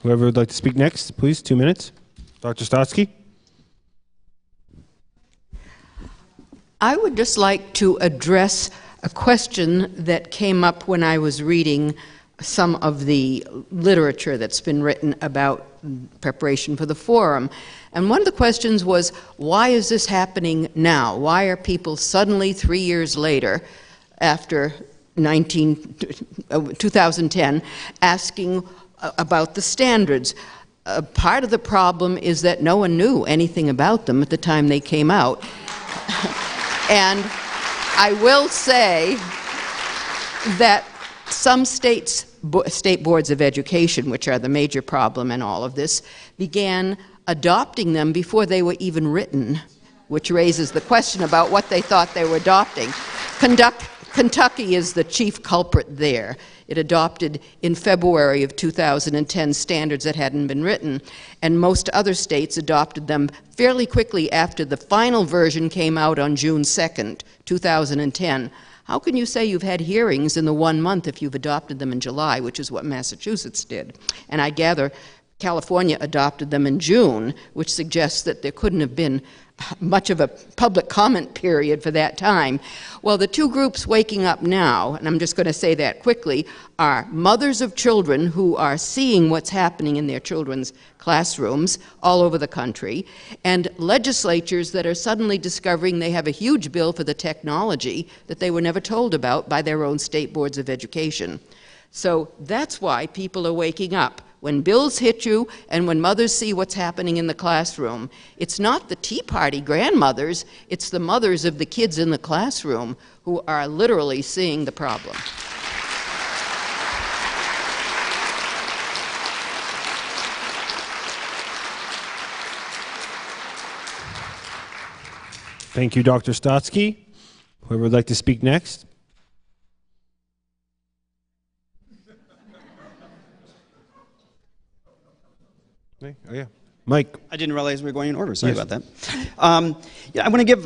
Whoever would like to speak next, please, 2 minutes. Dr. Stotsky. I would just like to address a question that came up when I was reading some of the literature that's been written about preparation for the forum. And one of the questions was, why is this happening now? Why are people suddenly, 3 years later, after 2010, asking about the standards? Part of the problem is that no one knew anything about them at the time they came out. And I will say that some state boards of education, which are the major problem in all of this, began adopting them before they were even written, which raises the question about what they thought they were adopting. Kentucky is the chief culprit there. It adopted in February of 2010 standards that hadn't been written, and most other states adopted them fairly quickly after the final version came out on June 2nd, 2010. How can you say you've had hearings in the 1 month if you've adopted them in July, which is what Massachusetts did? And I gather California adopted them in June, which suggests that there couldn't have been much of a public comment period for that time. Well, the two groups waking up now, and I'm just going to say that quickly, are mothers of children who are seeing what's happening in their children's classrooms all over the country, and legislatures that are suddenly discovering they have a huge bill for the technology that they were never told about by their own state boards of education. So that's why people are waking up. When bills hit you and when mothers see what's happening in the classroom, it's not the Tea Party grandmothers, it's the mothers of the kids in the classroom who are literally seeing the problem. Thank you, Dr. Stotsky. Whoever would like to speak next? Oh, yeah. Mike. I didn't realize we were going in order. Sorry Yes. about that. Yeah, I want to give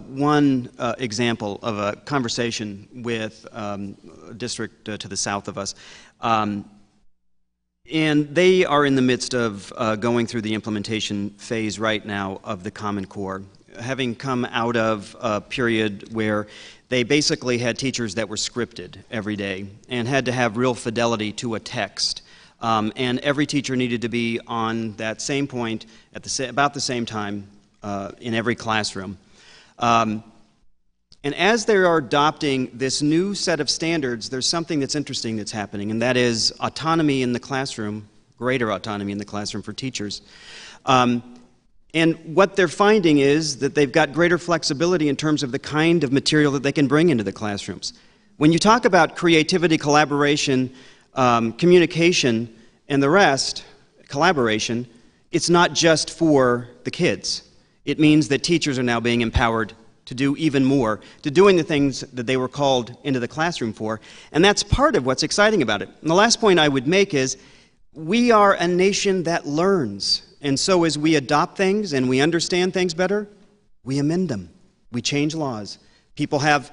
one example of a conversation with a district to the south of us. And they are in the midst of going through the implementation phase right now of the Common Core, having come out of a period where they basically had teachers that were scripted every day and had to have real fidelity to a text. And every teacher needed to be on that same point at about the same time in every classroom. And as they are adopting this new set of standards, there's something that's interesting that's happening, and that is autonomy in the classroom, greater autonomy in the classroom for teachers. And what they're finding is that they've got greater flexibility in terms of the kind of material that they can bring into the classrooms. When you talk about creativity, collaboration, communication, and the rest, collaboration, it's not just for the kids. It means that teachers are now being empowered to do even more, to doing the things that they were called into the classroom for, and that's part of what's exciting about it. And the last point I would make is, we are a nation that learns, and so as we adopt things and we understand things better, we amend them, we change laws. People have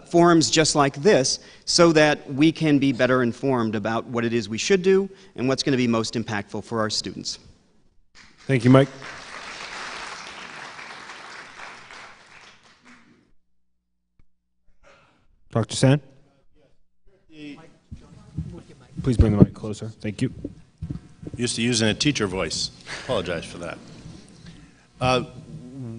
forums just like this so that we can be better informed about what it is we should do and what's going to be most impactful for our students. Thank you, Mike. Dr. San? Please bring the mic closer. Thank you. used to using a teacher voice. Apologize for that.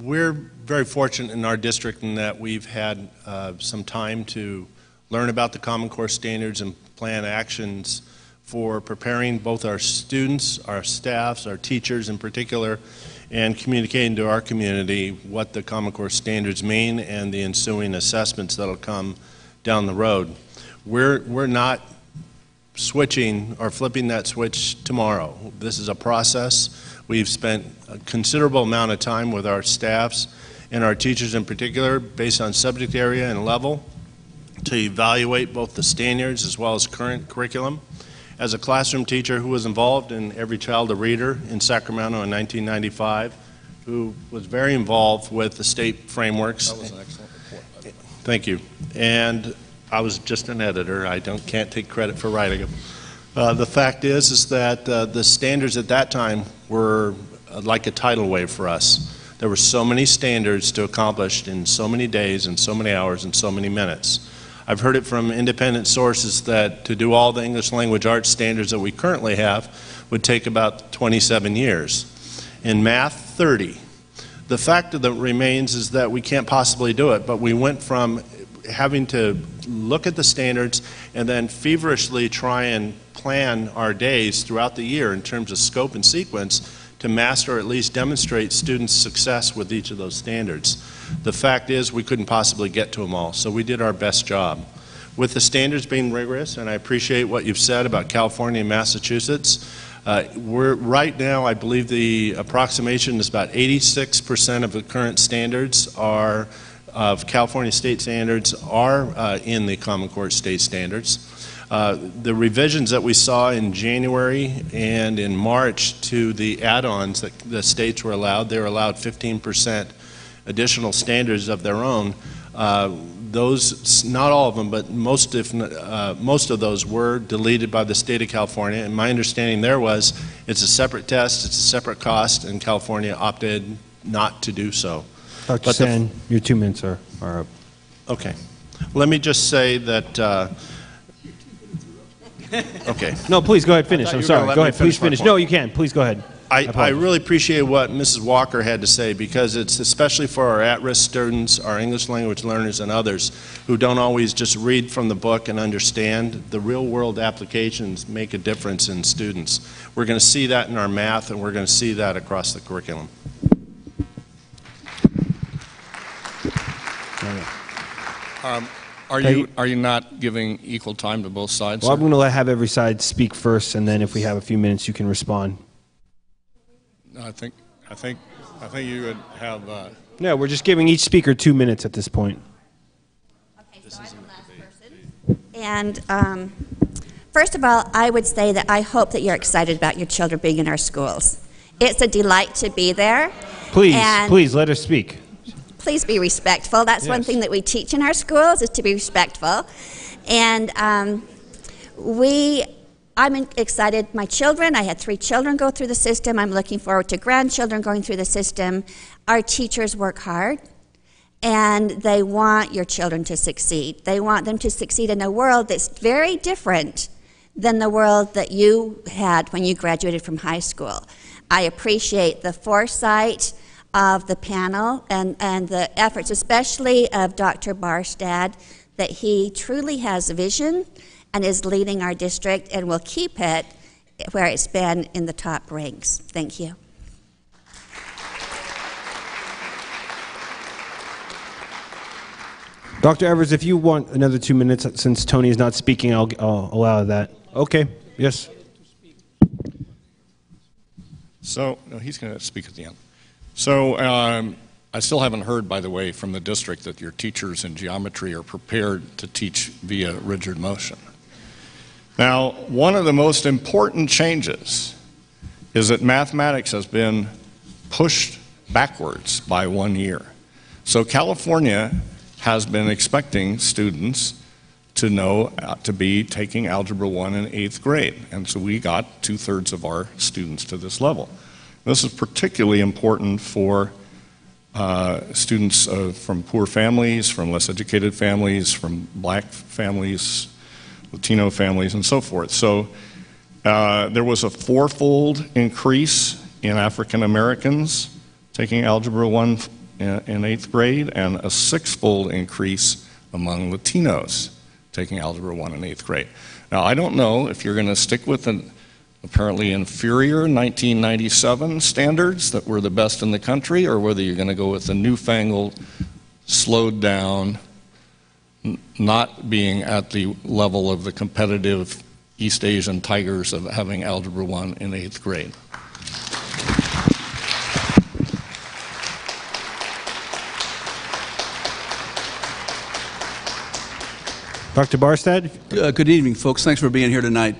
We're very fortunate in our district in that we've had some time to learn about the Common Core standards and plan actions for preparing both our students, our staffs, our teachers in particular, and communicating to our community what the Common Core standards mean and the ensuing assessments that'll come down the road. We're not switching or flipping that switch tomorrow. This is a process. We've spent a considerable amount of time with our staffs and our teachers in particular based on subject area and level to evaluate both the standards as well as current curriculum. As a classroom teacher who was involved in Every Child a Reader in Sacramento in 1995, who was very involved with the state frameworks. That was an excellent report. Thank you. And I was just an editor. I can't take credit for writing them. The fact is that the standards at that time were like a tidal wave for us. There were so many standards to accomplish in so many days and so many hours and so many minutes. I've heard it from independent sources that to do all the English language arts standards that we currently have would take about 27 years. In math, 30. The fact that remains is that we can't possibly do it, but we went from having to look at the standards and then feverishly try and plan our days throughout the year in terms of scope and sequence to master or at least demonstrate students' success with each of those standards. The fact is we couldn't possibly get to them all, so we did our best job. With the standards being rigorous, and I appreciate what you've said about California and Massachusetts, right now, I believe the approximation is about 86% of the current standards of California state standards are in the Common Core state standards. The revisions that we saw in January and in March to the add-ons that the states were allowed, they were allowed 15% additional standards of their own. Those, not all of them, but most of those were deleted by the state of California. And my understanding there was it's a separate test, it's a separate cost, and California opted not to do so. Dr. San, your 2 minutes are up. Okay. Let me just say that okay. No, please go ahead, finish. I'm sorry. Go ahead, please finish. No, you can. Please go ahead. I really appreciate what Mrs. Walker had to say because it's especially for our at-risk students, our English language learners, and others who don't always just read from the book and understand. The real-world applications make a difference in students. We're going to see that in our math, and we're going to see that across the curriculum. Are you not giving equal time to both sides? Well, I'm going to have every side speak first, and then if we have a few minutes, you can respond. No, I think you would have. No, we're just giving each speaker 2 minutes at this point. Okay, so I'm the last person. And first of all, I would say that I hope that you're excited about your children being in our schools. It's a delight to be there. Please let her speak. Please be respectful. That's one thing that we teach in our schools is to be respectful. And I'm excited. My children, I had 3 children go through the system. I'm looking forward to grandchildren going through the system. Our teachers work hard, and they want your children to succeed. They want them to succeed in a world that's very different than the world that you had when you graduated from high school. I appreciate the foresight of the panel and the efforts, especially of Dr. Barstad, that he truly has vision and is leading our district and will keep it where it's been in the top ranks. Thank you. Dr. Evers, if you want another 2 minutes, since Tony is not speaking, I'll allow that. Okay, yes. So, no, he's going to speak at the end. So, I still haven't heard, by the way, from the district that your teachers in geometry are prepared to teach via rigid motion. Now, one of the most important changes is that mathematics has been pushed backwards by 1 year. So California has been expecting students to be taking Algebra 1 in 8th grade. And so we got 2/3 of our students to this level. This is particularly important for students from poor families, from less educated families, from black families, Latino families, and so forth. So There was a fourfold increase in African Americans taking Algebra 1 in 8th grade, and a sixfold increase among Latinos taking Algebra 1 in 8th grade. Now, I don't know if you're going to stick with an apparently inferior 1997 standards that were the best in the country, or whether you're going to go with the newfangled, slowed down, not being at the level of the competitive East Asian tigers of having Algebra 1 in 8th grade. Dr. Barstad? Good evening, folks. Thanks for being here tonight.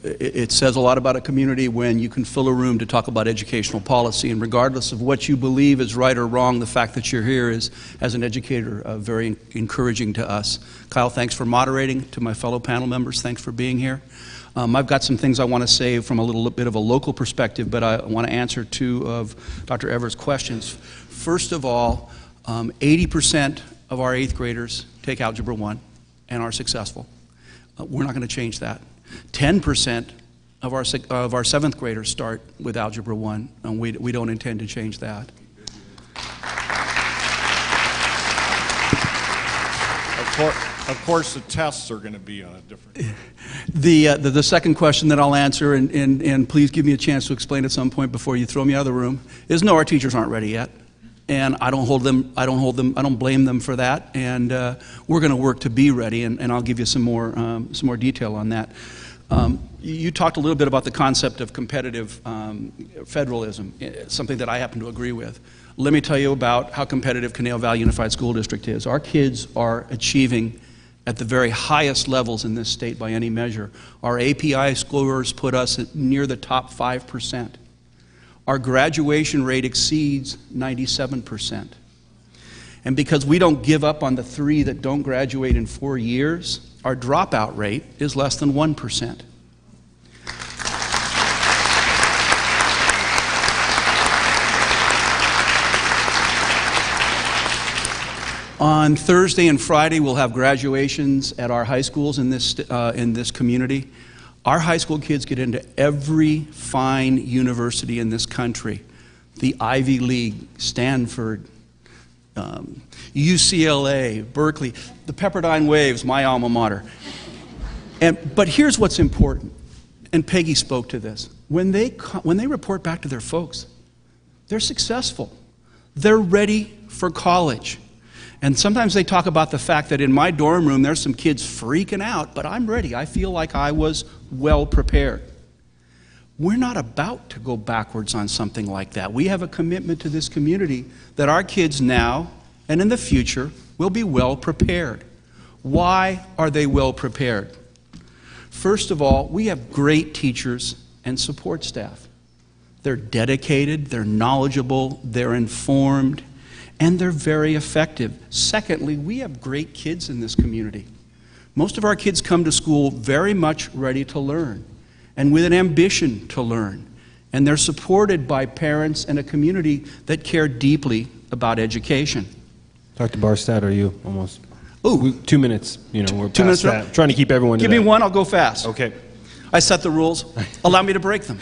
It says a lot about a community when you can fill a room to talk about educational policy, and regardless of what you believe is right or wrong, the fact that you're here is, as an educator, very encouraging to us. Kyle, thanks for moderating. To my fellow panel members, thanks for being here. I've got some things I want to say from a little bit of a local perspective, but I want to answer two of Dr. Evers' questions. First of all, 80% of our 8th graders take Algebra 1 and are successful. We're not going to change that. 10% of our 7th graders start with Algebra 1, and we don't intend to change that. Of course, the tests are going to be on a different... The second question that I'll answer, and please give me a chance to explain at some point before you throw me out of the room, is no, our teachers aren't ready yet. And I don't blame them for that, and we're going to work to be ready, and I'll give you some more detail on that. You talked a little bit about the concept of competitive federalism, something that I happen to agree with. Let me tell you about how competitive Conejo Valley Unified School District is. Our kids are achieving at the very highest levels in this state by any measure. Our API scores put us at near the top 5%. Our graduation rate exceeds 97%. And because we don't give up on the 3 that don't graduate in 4 years, our dropout rate is less than 1%. On Thursday and Friday, we'll have graduations at our high schools in this community. Our high school kids get into every fine university in this country. The Ivy League, Stanford, UCLA, Berkeley, the Pepperdine Waves, my alma mater. But here's what's important, and Peggy spoke to this. When they report back to their folks, they're successful. They're ready for college. And sometimes they talk about the fact that in my dorm room there's some kids freaking out, but I'm ready. I feel like I was well prepared. We're not about to go backwards on something like that. We have a commitment to this community that our kids now and in the future will be well prepared. Why are they well prepared? First of all, we have great teachers and support staff. They're dedicated, they're knowledgeable, they're informed, and they're very effective. Secondly, we have great kids in this community. Most of our kids come to school very much ready to learn and with an ambition to learn. And they're supported by parents and a community that care deeply about education. Dr. Barstad, are you almost? Ooh. 2 minutes. You know, we're 2 minutes. past that. Trying to keep everyone to Give that. me one, I'll go fast. Okay. I set the rules. Allow me to break them.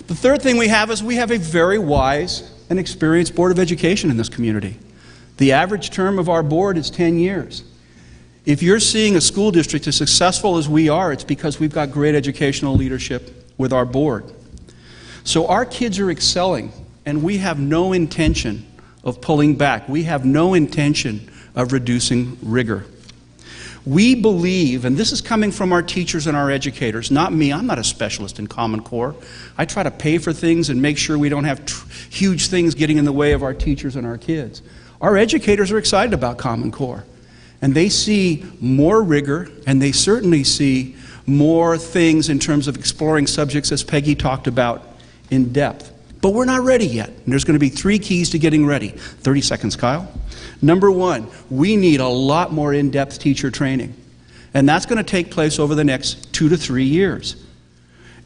The third thing we have is we have a very wise and experienced Board of Education in this community. The average term of our board is 10 years. If you're seeing a school district as successful as we are, it's because we've got great educational leadership with our board. So our kids are excelling, and we have no intention of pulling back. We have no intention of reducing rigor. We believe, and this is coming from our teachers and our educators, not me, I'm not a specialist in Common Core. I try to pay for things and make sure we don't have huge things getting in the way of our teachers and our kids. Our educators are excited about Common Core, and they see more rigor, and they certainly see more things in terms of exploring subjects, as Peggy talked about, in depth. But we're not ready yet, and there's going to be 3 keys to getting ready. 30 seconds, Kyle. Number 1, we need a lot more in-depth teacher training, and that's going to take place over the next 2 to 3 years.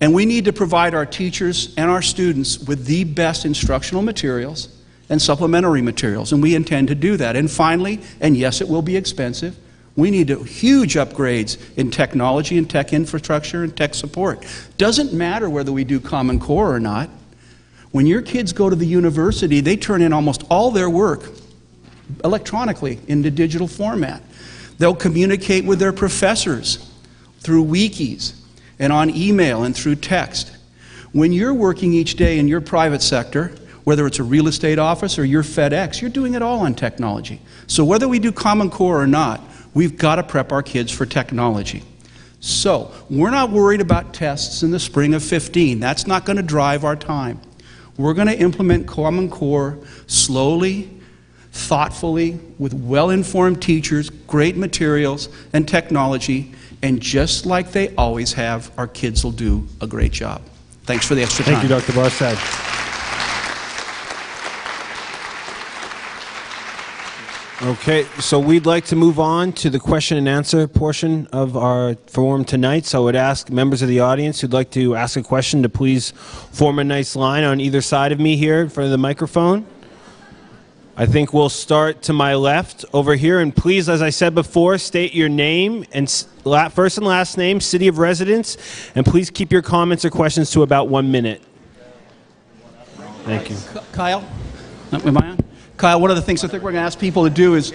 And we need to provide our teachers and our students with the best instructional materials and supplementary materials, and we intend to do that. And finally, and yes, it will be expensive, we need huge upgrades in technology and tech infrastructure and tech support. Doesn't matter whether we do Common Core or not. When your kids go to the university, they turn in almost all their work electronically into digital format. They'll communicate with their professors through wikis and on email and through text. When you're working each day in your private sector, whether it's a real estate office or your FedEx, you're doing it all on technology. So whether we do Common Core or not, we've got to prep our kids for technology. So we're not worried about tests in the spring of 15. That's not going to drive our time. We're going to implement Common Core slowly, thoughtfully, with well-informed teachers, great materials, and technology, and just like they always have, our kids will do a great job. Thanks for the extra time. Thank you, Dr. Barsad. Okay, so we'd like to move on to the question and answer portion of our forum tonight. So I would ask members of the audience who'd like to ask a question to please form a nice line on either side of me here in front of the microphone. I think we'll start to my left over here. And please, as I said before, state your name and first and last name, city of residence, and please keep your comments or questions to about 1 minute. Thank you. Kyle? Am I on? Kyle, one of the things I think we're going to ask people to do is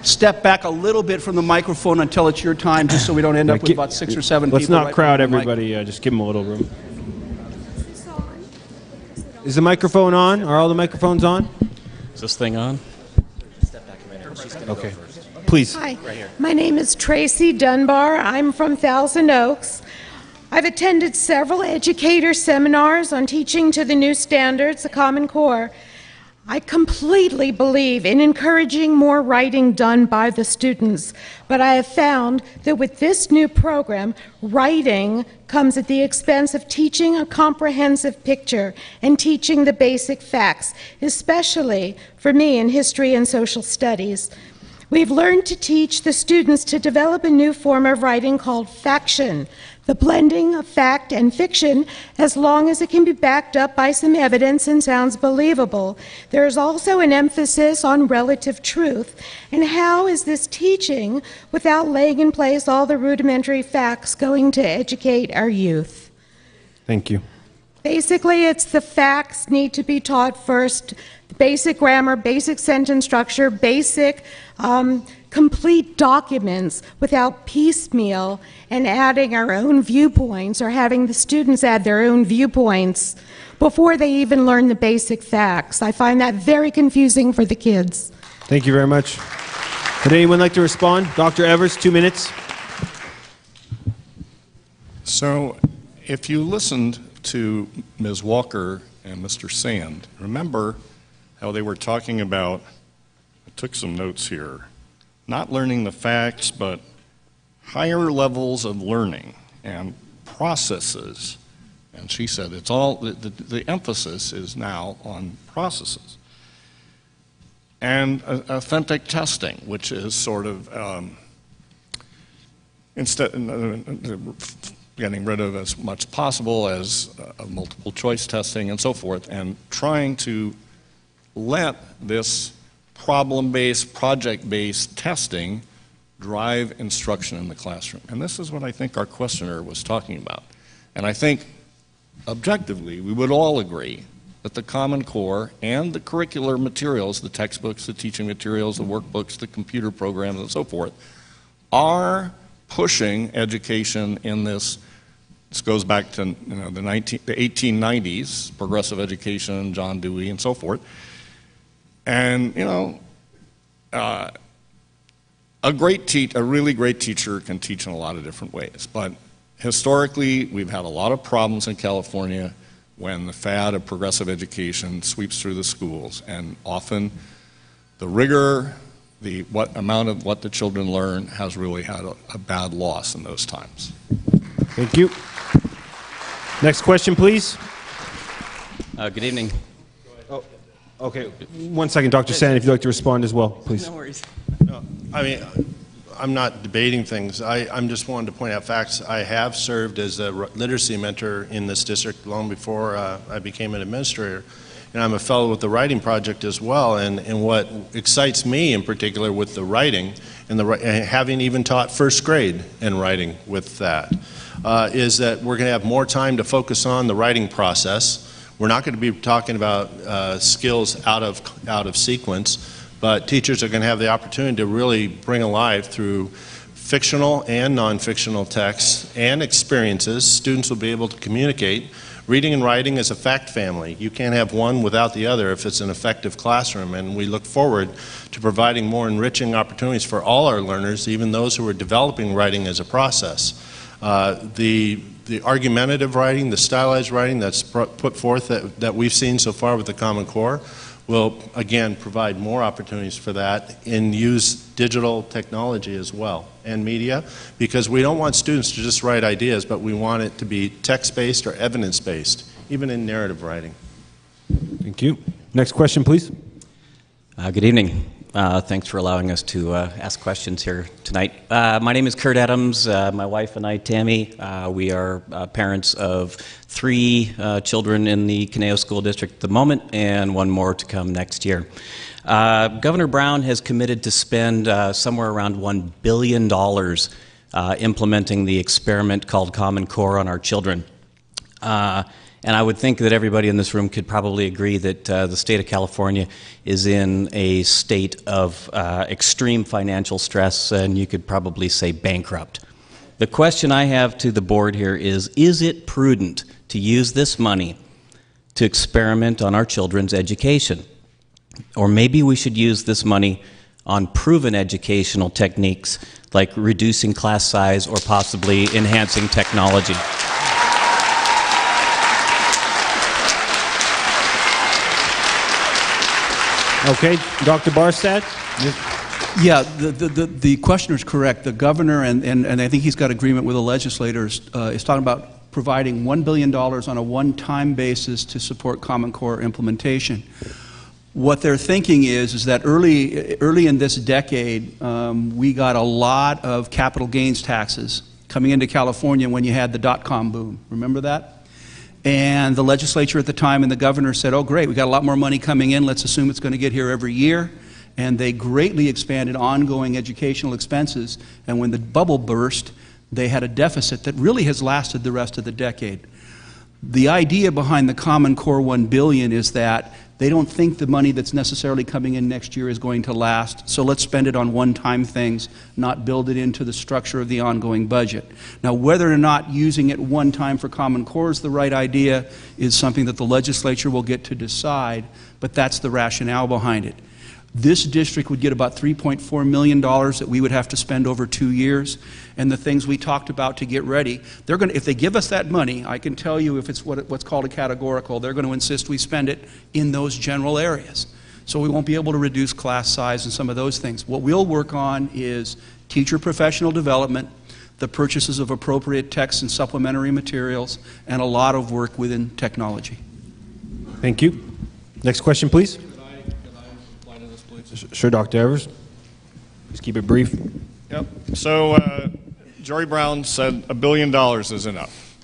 step back a little bit from the microphone until it's your time, just so we don't end up with about 6 or 7 people. Let's not crowd everybody. Just give them a little room. Is the microphone on? Are all the microphones on? Is this thing on? Okay. Please. Hi. Right here. My name is Tracy Dunbar. I'm from Thousand Oaks. I've attended several educator seminars on teaching to the new standards, the Common Core. I completely believe in encouraging more writing done by the students, but I have found that with this new program, writing comes at the expense of teaching a comprehensive picture and teaching the basic facts, especially for me in history and social studies. We've learned to teach the students to develop a new form of writing called faction, the blending of fact and fiction, as long as it can be backed up by some evidence and sounds believable. There is also an emphasis on relative truth. And how is this teaching, without laying in place all the rudimentary facts, going to educate our youth? Thank you. Basically, it's the facts need to be taught first. Basic grammar, basic sentence structure, basic complete documents without piecemeal and adding our own viewpoints or having the students add their own viewpoints before they even learn the basic facts. I find that very confusing for the kids. Thank you very much. Would anyone like to respond? Dr. Evers, 2 minutes. So if you listened to Ms. Walker and Mr. Sand, remember how they were talking about, I took some notes here, not learning the facts, but higher levels of learning and processes. And she said it's all, the emphasis is now on processes. And authentic testing, which is sort of, instead getting rid of as much as possible as multiple choice testing and so forth, and trying to let this problem-based, project-based testing drive instruction in the classroom. And this is what I think our questioner was talking about. And I think, objectively, we would all agree that the Common Core and the curricular materials, the textbooks, the teaching materials, the workbooks, the computer programs, and so forth, are pushing education in this. This goes back to the 1890s, progressive education, John Dewey, and so forth. And a really great teacher can teach in a lot of different ways. But historically, we've had a lot of problems in California when the fad of progressive education sweeps through the schools, and often the rigor, what amount of what the children learn has really had a bad loss in those times. Thank you. Next question, please. Good evening. Oh, okay. 1 second, Dr. Sand, if you'd like to respond as well, please. No worries. No, I mean, I'm not debating things. I'm just wanting to point out facts. I have served as a literacy mentor in this district long before I became an administrator. and I'm a fellow with the Writing Project as well, and what excites me in particular with the writing, and having even taught first grade in writing with that, is that we're going to have more time to focus on the writing process. We're not going to be talking about skills out of sequence, but teachers are going to have the opportunity to really bring alive through fictional and non-fictional texts and experiences. Students will be able to communicate. Reading and writing is a fact family. You can't have one without the other if it's an effective classroom, and we look forward to providing more enriching opportunities for all our learners, even those who are developing writing as a process. The argumentative writing, the stylized writing that's put forth that we've seen so far with the Common Core will, again, provide more opportunities for that and use digital technology as well and media, because we don't want students to just write ideas, but we want it to be text-based or evidence-based, even in narrative writing. Thank you. Next question, please. Good evening. Thanks for allowing us to ask questions here tonight. My name is Kurt Adams. My wife and I, Tammy, we are parents of 3 children in the Conejo School District at the moment, and 1 more to come next year. Governor Brown has committed to spend somewhere around $1 billion implementing the experiment called Common Core on our children. And I would think that everybody in this room could probably agree that the state of California is in a state of extreme financial stress, and you could probably say bankrupt. The question I have to the board here is it prudent to use this money to experiment on our children's education? Or maybe we should use this money on proven educational techniques like reducing class size or possibly enhancing technology. Okay, Dr. Barstad? Yeah, the questioner is correct. The governor, and I think he's got agreement with the legislators, is talking about providing $1 billion on a one-time basis to support Common Core implementation. What they're thinking is that early in this decade, we got a lot of capital gains taxes coming into California when you had the dot-com boom. Remember that? And the legislature at the time and the governor said, oh great, we got a lot more money coming in, let's assume it's going to get here every year. And they greatly expanded ongoing educational expenses, and when the bubble burst, they had a deficit that really has lasted the rest of the decade. The idea behind the Common Core $1 billion is that they don't think the money that's necessarily coming in next year is going to last, so let's spend it on one-time things, not build it into the structure of the ongoing budget. Now, whether or not using it one time for Common Core is the right idea is something that the legislature will get to decide, but that's the rationale behind it. This district would get about $3.4 million that we would have to spend over 2 years, and the things we talked about to get ready, they're going to, if they give us that money, I can tell you if it's what's called a categorical, they're going to insist we spend it in those general areas. So we won't be able to reduce class size and some of those things. What we'll work on is teacher professional development, the purchases of appropriate texts and supplementary materials, and a lot of work within technology. Thank you. Next question, please. Sure, Dr. Evers. Just keep it brief. Yep. So Jory Brown said $1 billion is enough.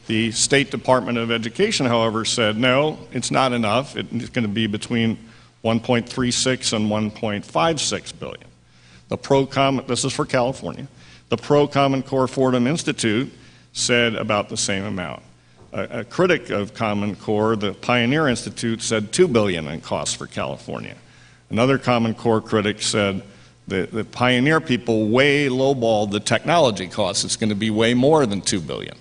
The State Department of Education, however, said no, it's not enough. It's going to be between 1.36 and 1.56 billion. This is for California. The Pro Common Core Fordham Institute said about the same amount. A critic of Common Core, the Pioneer Institute, said $2 billion in costs for California. Another Common Core critic said the Pioneer people way lowballed the technology costs. It's going to be way more than $2 billion.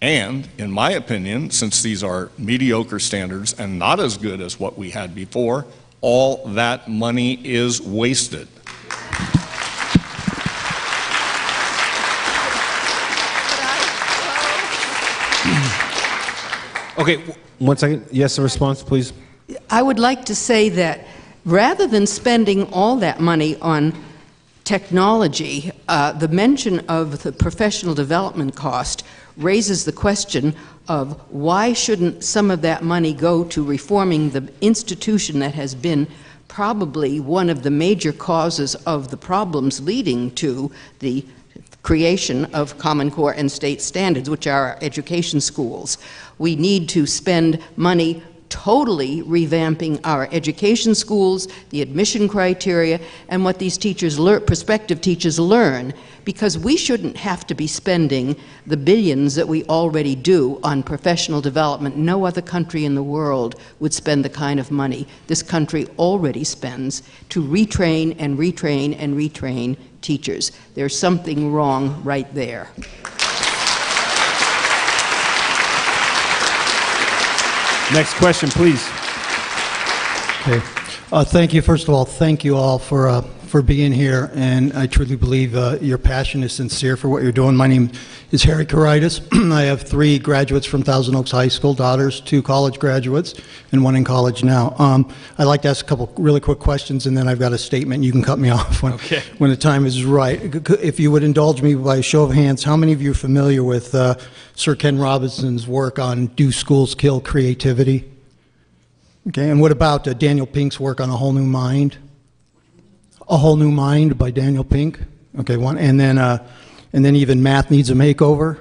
And, in my opinion, since these are mediocre standards and not as good as what we had before, all that money is wasted. Okay, 1 second. Yes, a response, please. I would like to say that rather than spending all that money on technology, the mention of the professional development cost raises the question of why shouldn't some of that money go to reforming the institution that has been probably one of the major causes of the problems leading to the creation of Common Core and state standards, which are our education schools. We need to spend money totally revamping our education schools, the admission criteria, and what these teachers prospective teachers learn, because we shouldn't have to be spending the billions that we already do on professional development. No other country in the world would spend the kind of money this country already spends to retrain and retrain and retrain teachers. There's something wrong right there. Next question, please. Okay. Thank you. First of all, thank you all for being here, and I truly believe your passion is sincere for what you're doing. My name is Harry Caritas. I have 3 graduates from Thousand Oaks High School, daughters, 2 college graduates, and 1 in college now. I'd like to ask a couple really quick questions, and then I've got a statement. You can cut me off when the time is right. If you would indulge me by a show of hands, how many of you are familiar with Sir Ken Robinson's work on Do Schools Kill Creativity? Okay, and what about Daniel Pink's work on A Whole New Mind? A Whole New Mind by Daniel Pink. Okay, one, and then even Math Needs a Makeover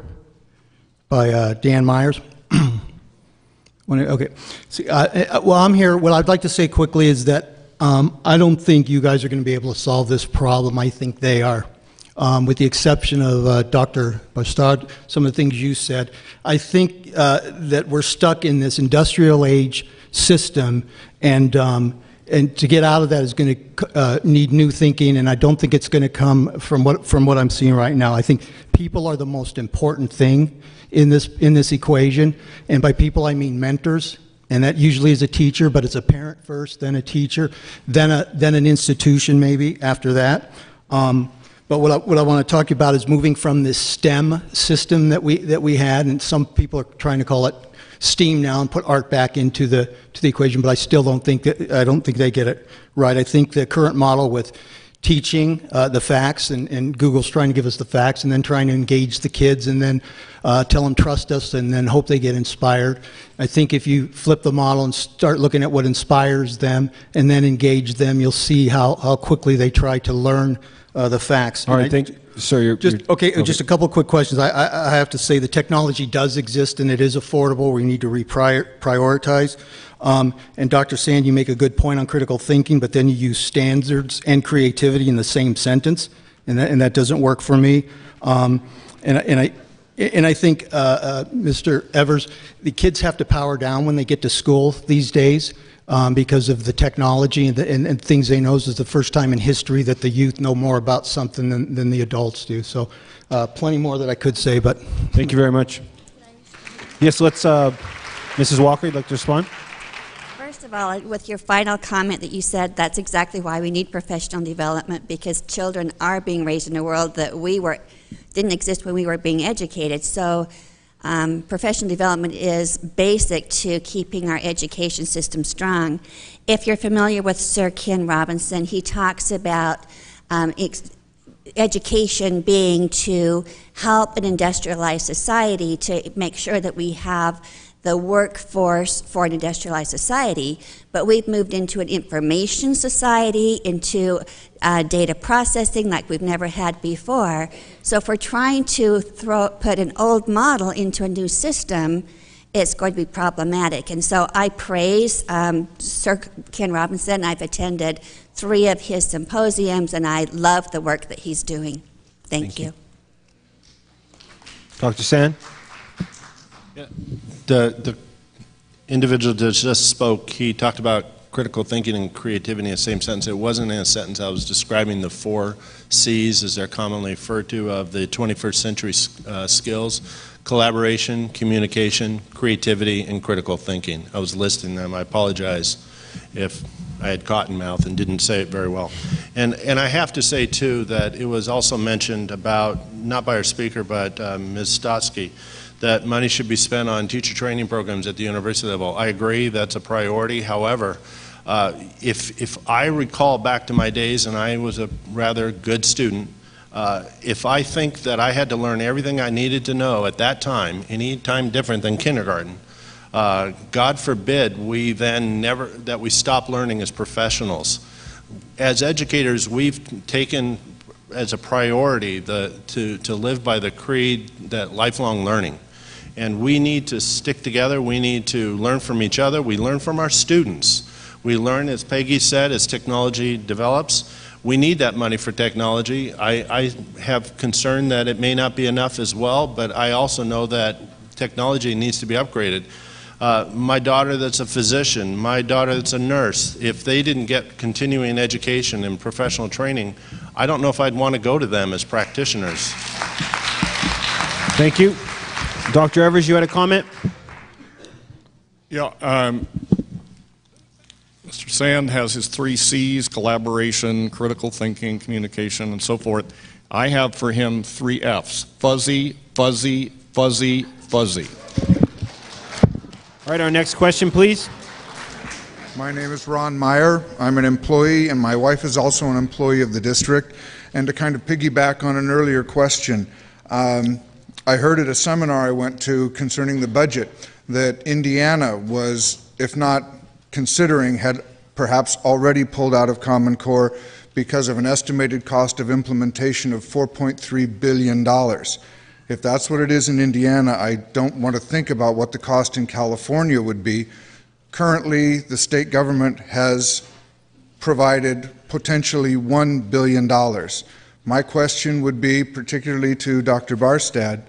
by Dan Myers. Okay, see, well, I'm here. What I'd like to say quickly is that I don't think you guys are going to be able to solve this problem. I think they are, with the exception of Dr. Bastard. Some of the things you said. I think that we're stuck in this industrial age system, and to get out of that is going to need new thinking, and I don't think it's going to come from what I'm seeing right now. I think people are the most important thing in this equation, and by people I mean mentors, and that usually is a teacher, but it's a parent first, then a teacher, then an institution maybe after that. But what I want to talk about is moving from this STEM system that we had, and some people are trying to call it STEAM now and put art back into the equation, but I still don't think they get it right. I think the current model with teaching the facts, and Google's trying to give us the facts, and then trying to engage the kids, and then tell them trust us, and then hope they get inspired. I think if you flip the model and start looking at what inspires them, and then engage them, you'll see how quickly they try to learn the facts. All right, thank you. Sir, okay, just a couple of quick questions. I have to say the technology does exist and it is affordable. We need to prioritize. And Dr. Sand, you make a good point on critical thinking, but then you use standards and creativity in the same sentence, and that doesn't work for me. And I think, Mr. Evers, the kids have to power down when they get to school these days. Because of the technology and things they know. This is the first time in history that the youth know more about something than the adults do. So plenty more that I could say, but... Thank you very much. Yes, let's... Mrs. Walker, you'd like to respond? First of all, with your final comment that you said, that's exactly why we need professional development, because children are being raised in a world that didn't exist when we were being educated. So professional development is basic to keeping our education system strong. If you're familiar with Sir Ken Robinson, he talks about education being to help an industrialized society to make sure that we have the workforce for an industrialized society, but we've moved into an information society, into data processing like we've never had before. So if we're trying to put an old model into a new system, it's going to be problematic. And so I praise Sir Ken Robinson. I've attended 3 of his symposiums, and I love the work that he's doing. Thank you. Dr. Sand? Yeah. The individual that just spoke, he talked about critical thinking and creativity in the same sentence. It wasn't in a sentence. I was describing the 4 C's, as they're commonly referred to, of the 21st century skills: collaboration, communication, creativity, and critical thinking. I was listing them. I apologize if I had cotton mouth and didn't say it very well. And I have to say, too, that it was also mentioned about, not by our speaker, but Ms. Stotsky, that money should be spent on teacher training programs at the university level. I agree, that's a priority. However, if I recall back to my days, and I was a rather good student, if I think that I had to learn everything I needed to know at that time, any time different than kindergarten, God forbid we then that we stop learning as professionals. As educators, we've taken as a priority to live by the creed that lifelong learning. and we need to stick together. We need to learn from each other. We learn from our students. We learn, as Peggy said, as technology develops. We need that money for technology. I have concern that it may not be enough as well, but I also know that technology needs to be upgraded. My daughter that's a physician, my daughter that's a nurse, if they didn't get continuing education and professional training, I don't know if I'd want to go to them as practitioners. Thank you. Dr. Evers, you had a comment? Yeah, Mr. Sand has his 3 C's: collaboration, critical thinking, communication, and so forth. I have for him 3 F's: fuzzy, fuzzy, fuzzy, fuzzy. All right, our next question, please. My name is Ron Meyer. I'm an employee, and my wife is also an employee of the district. And to kind of piggyback on an earlier question, I heard at a seminar I went to concerning the budget that Indiana was, if not considering, had perhaps already pulled out of Common Core because of an estimated cost of implementation of $4.3 billion. If that's what it is in Indiana, I don't want to think about what the cost in California would be. Currently, the state government has provided potentially $1 billion. My question would be, particularly to Dr. Barstad,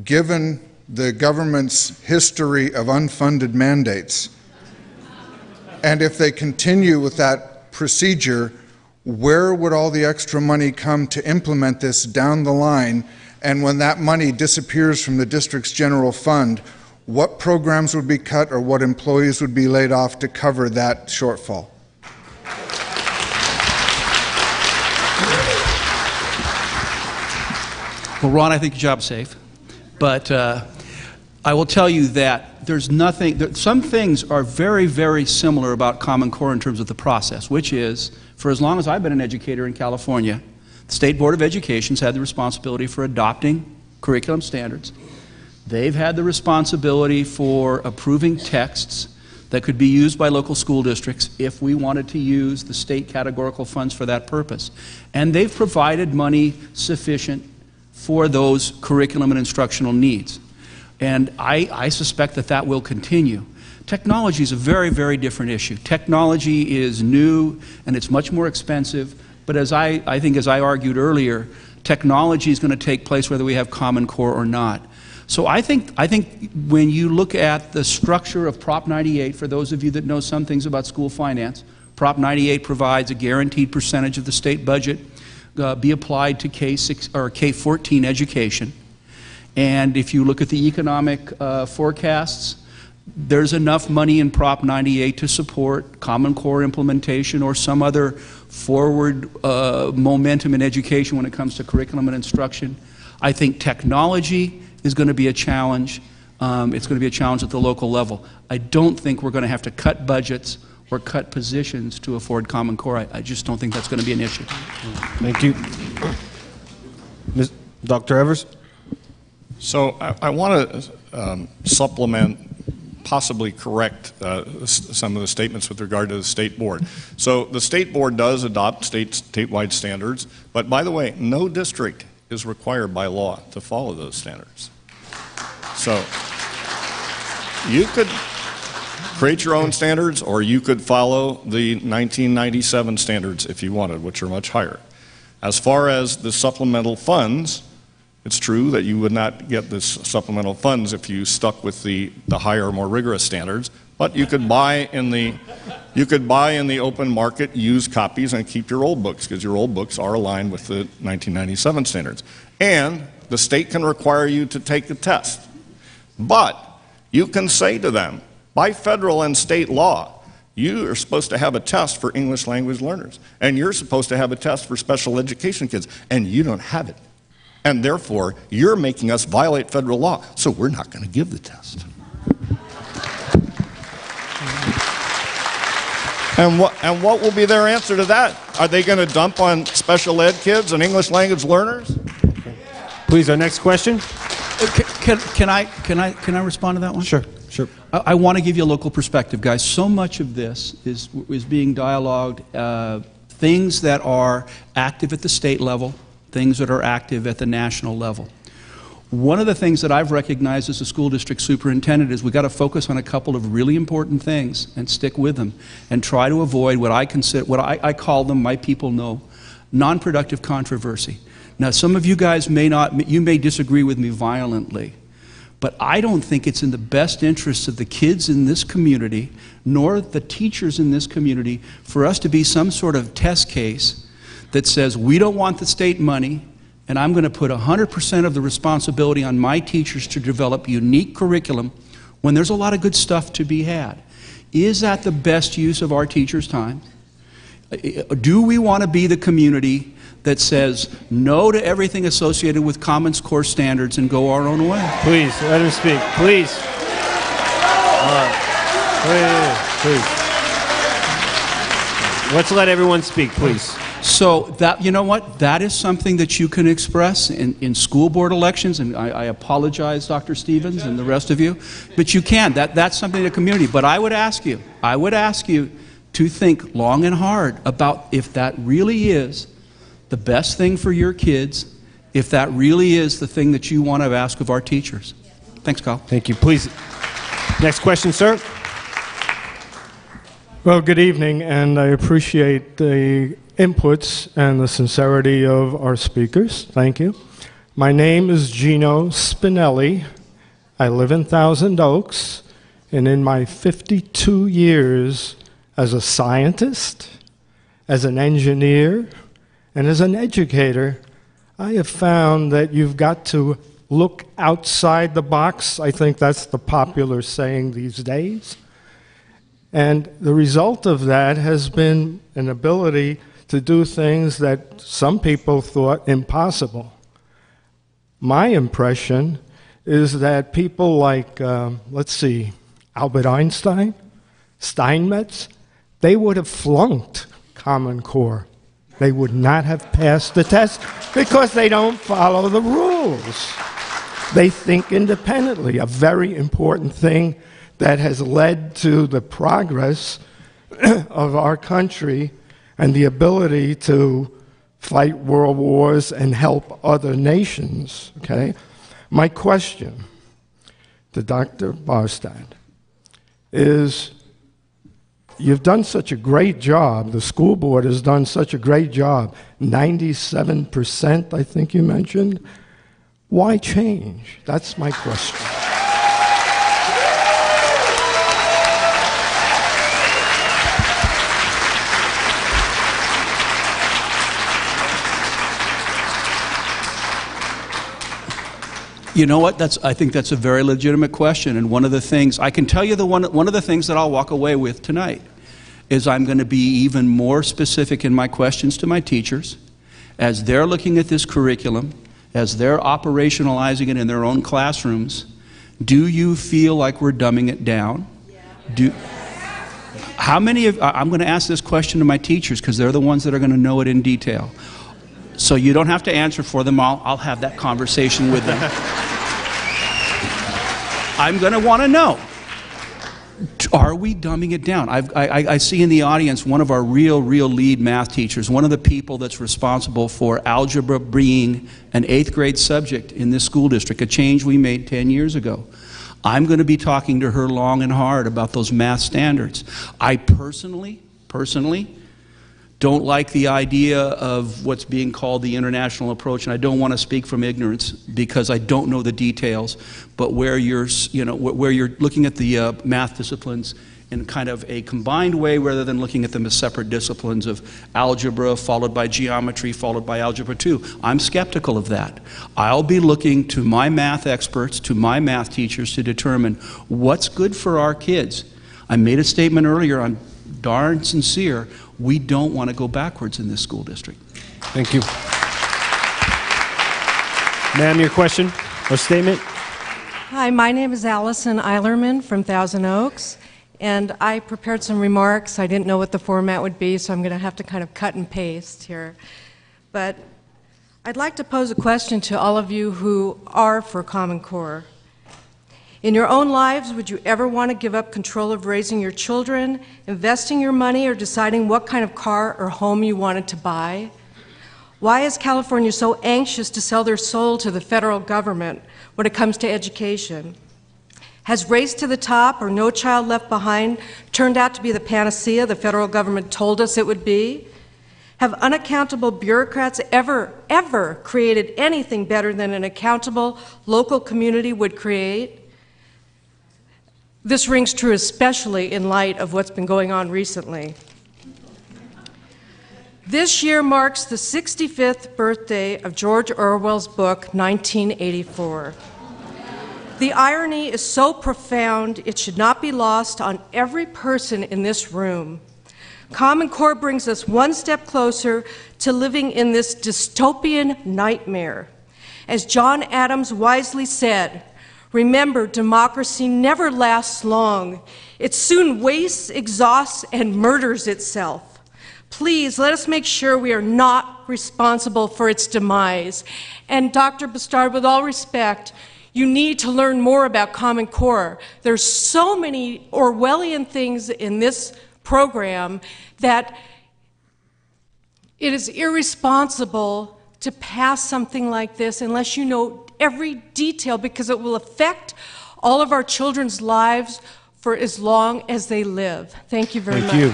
given the government's history of unfunded mandates, and if they continue with that procedure, where would all the extra money come to implement this down the line? And when that money disappears from the district's general fund, what programs would be cut or what employees would be laid off to cover that shortfall? Well, Ron, I think your job's safe. But I will tell you that there's nothing, some things are very, very similar about Common Core in terms of the process, which is, for as long as I've been an educator in California, the State Board of Education's had the responsibility for adopting curriculum standards. They've had the responsibility for approving texts that could be used by local school districts if we wanted to use the state categorical funds for that purpose. And they've provided money sufficient for those curriculum and instructional needs. And I suspect that that will continue. Technology is a very, very different issue. Technology is new and it's much more expensive, but as I think as I argued earlier, technology is going to take place whether we have Common Core or not. So I think when you look at the structure of Prop 98, for those of you that know some things about school finance, Prop 98 provides a guaranteed percentage of the state budget be applied to K6 or K-14 education. And if you look at the economic forecasts, there's enough money in Prop 98 to support Common Core implementation or some other forward momentum in education when it comes to curriculum and instruction. I think technology is going to be a challenge. It's going to be a challenge at the local level. I don't think we're going to have to cut budgets or cut positions to afford Common Core. I just don't think that's going to be an issue. Thank you. Dr. Evers? So I want to supplement, possibly correct some of the statements with regard to the state board. So the state board does adopt statewide standards, but by the way, no district is required by law to follow those standards. So you could create your own standards, or you could follow the 1997 standards if you wanted, which are much higher. As far as the supplemental funds, it's true that you would not get this supplemental funds if you stuck with the higher, more rigorous standards, but you could buy in the open market used copies and keep your old books, because your old books are aligned with the 1997 standards. And the state can require you to take a test. But you can say to them, by federal and state law, you are supposed to have a test for English language learners, and you're supposed to have a test for special education kids, and you don't have it. And therefore, you're making us violate federal law, so we're not going to give the test. And what will be their answer to that? Are they going to dump on special ed kids and English language learners? Please, our next question. Can I respond to that one? Sure, sure. I want to give you a local perspective, guys. So much of this is being dialogued, things that are active at the state level, things that are active at the national level. One of the things that I've recognized as a school district superintendent is we've got to focus on a couple of really important things and stick with them and try to avoid what I consider, what I call them, my people know, non-productive controversy. Now, some of you guys may disagree with me violently, but I don't think it's in the best interest of the kids in this community, nor the teachers in this community, for us to be some sort of test case that says we don't want the state money, and I'm going to put 100% of the responsibility on my teachers to develop unique curriculum when there's a lot of good stuff to be had. Is that the best use of our teachers' time? Do we want to be the community that says no to everything associated with Common Core standards and go our own way? Please, let him speak. Please. Please. Let's let everyone speak, please. So that, you know what, that is something that you can express in school board elections, and I apologize, Dr. Stevens and the rest of you, but you can. That's something in the community. But I would ask you to think long and hard about if that really is the best thing for your kids, if that really is the thing that you want to ask of our teachers. Thanks, Kyle. Thank you. Please. Next question, sir. Well, good evening, and I appreciate the inputs and the sincerity of our speakers. Thank you. My name is Gino Spinelli. I live in Thousand Oaks, and in my 52 years as a scientist, as an engineer, and as an educator, I have found that you've got to look outside the box. I think that's the popular saying these days. And the result of that has been an ability to do things that some people thought impossible. My impression is that people like, let's see, Albert Einstein, Steinmetz, they would have flunked Common Core. They would not have passed the test because they don't follow the rules. They think independently, a very important thing that has led to the progress of our country and the ability to fight world wars and help other nations, okay? My question to Dr. Barstad is, you've done such a great job, the school board has done such a great job, 97%, I think you mentioned. Why change? That's my question. You know what? I think that's a very legitimate question, and one of the things, I can tell you one of the things that I'll walk away with tonight is I'm going to be even more specific in my questions to my teachers as they're looking at this curriculum, as they're operationalizing it in their own classrooms. Do you feel like we're dumbing it down? How many of, I'm going to ask this question to my teachers because they're the ones that are going to know it in detail. So you don't have to answer for them. I'll have that conversation with them. I'm going to want to know, are we dumbing it down? I see in the audience one of our real lead math teachers, one of the people that's responsible for algebra being an 8th grade subject in this school district, a change we made 10 years ago. I'm going to be talking to her long and hard about those math standards. I personally don't like the idea of what's being called the international approach, and I don't want to speak from ignorance because I don't know the details, but where you're looking at the math disciplines in kind of a combined way rather than looking at them as separate disciplines of algebra followed by geometry followed by algebra 2. I'm skeptical of that. I'll be looking to my math experts, to my math teachers to determine what's good for our kids. I made a statement earlier, I'm darn sincere. We don't want to go backwards in this school district. Thank you. Ma'am, your question or statement? Hi, my name is Allison Eilerman from Thousand Oaks, and I prepared some remarks. I didn't know what the format would be, so I'm going to have to kind of cut and paste here. But I'd like to pose a question to all of you who are for Common Core. In your own lives, would you ever want to give up control of raising your children, investing your money, or deciding what kind of car or home you wanted to buy? Why is California so anxious to sell their soul to the federal government when it comes to education? Has Race to the Top or No Child Left Behind turned out to be the panacea the federal government told us it would be? Have unaccountable bureaucrats ever created anything better than an accountable local community would create? This rings true especially in light of what's been going on recently. This year marks the 65th birthday of George Orwell's book, 1984. The irony is so profound, it should not be lost on every person in this room. Common Core brings us one step closer to living in this dystopian nightmare. As John Adams wisely said, remember, democracy never lasts long. It soon wastes, exhausts, and murders itself. Please, let us make sure we are not responsible for its demise. And Dr. Bastard, with all respect, you need to learn more about Common Core. There's so many Orwellian things in this program that it is irresponsible to pass something like this unless you know every detail, because it will affect all of our children's lives for as long as they live. Thank you very much. Thank you.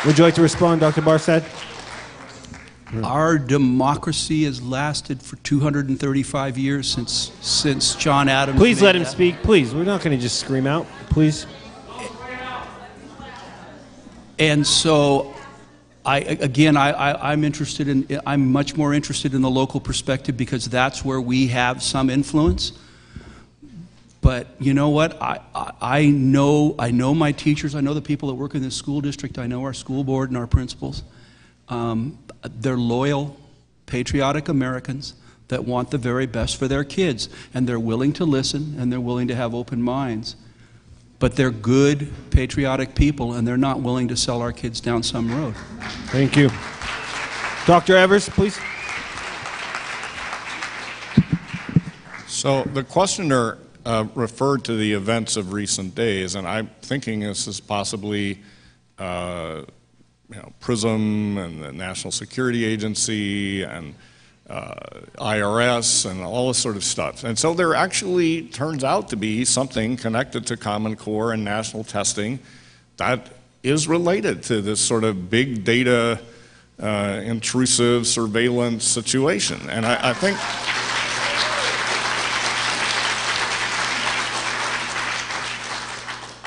Would you like to respond, Dr. Barstad? Our democracy has lasted for 235 years since John Adams. Please let him that. speak. Please, we're not going to just scream out. Please. And so, I'm interested in. I'm much more interested in the local perspective because that's where we have some influence. But you know what? I know my teachers. I know the people that work in this school district. I know our school board and our principals. They're loyal, patriotic Americans that want the very best for their kids, and they're willing to listen and they're willing to have open minds. But they're good, patriotic people, and they're not willing to sell our kids down some road. Thank you. Dr. Evers, please. So the questioner referred to the events of recent days, and I'm thinking this is possibly PRISM and the National Security Agency and IRS and all this sort of stuff. And so there actually turns out to be something connected to Common Core and national testing that is related to this sort of big data intrusive surveillance situation. And I think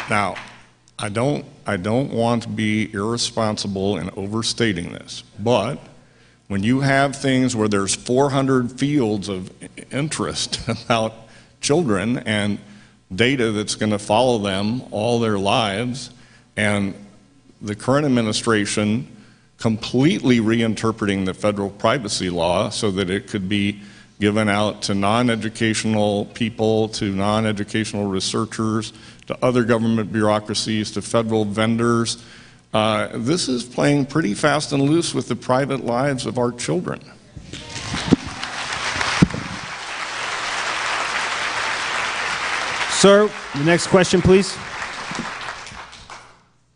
now, I don't want to be irresponsible in overstating this, but when you have things where there's 400 fields of interest about children and data that's going to follow them all their lives, and the current administration completely reinterpreting the federal privacy law so that it could be given out to non-educational people, to non-educational researchers, to other government bureaucracies, to federal vendors. This is playing pretty fast and loose with the private lives of our children. Sir, the next question, please.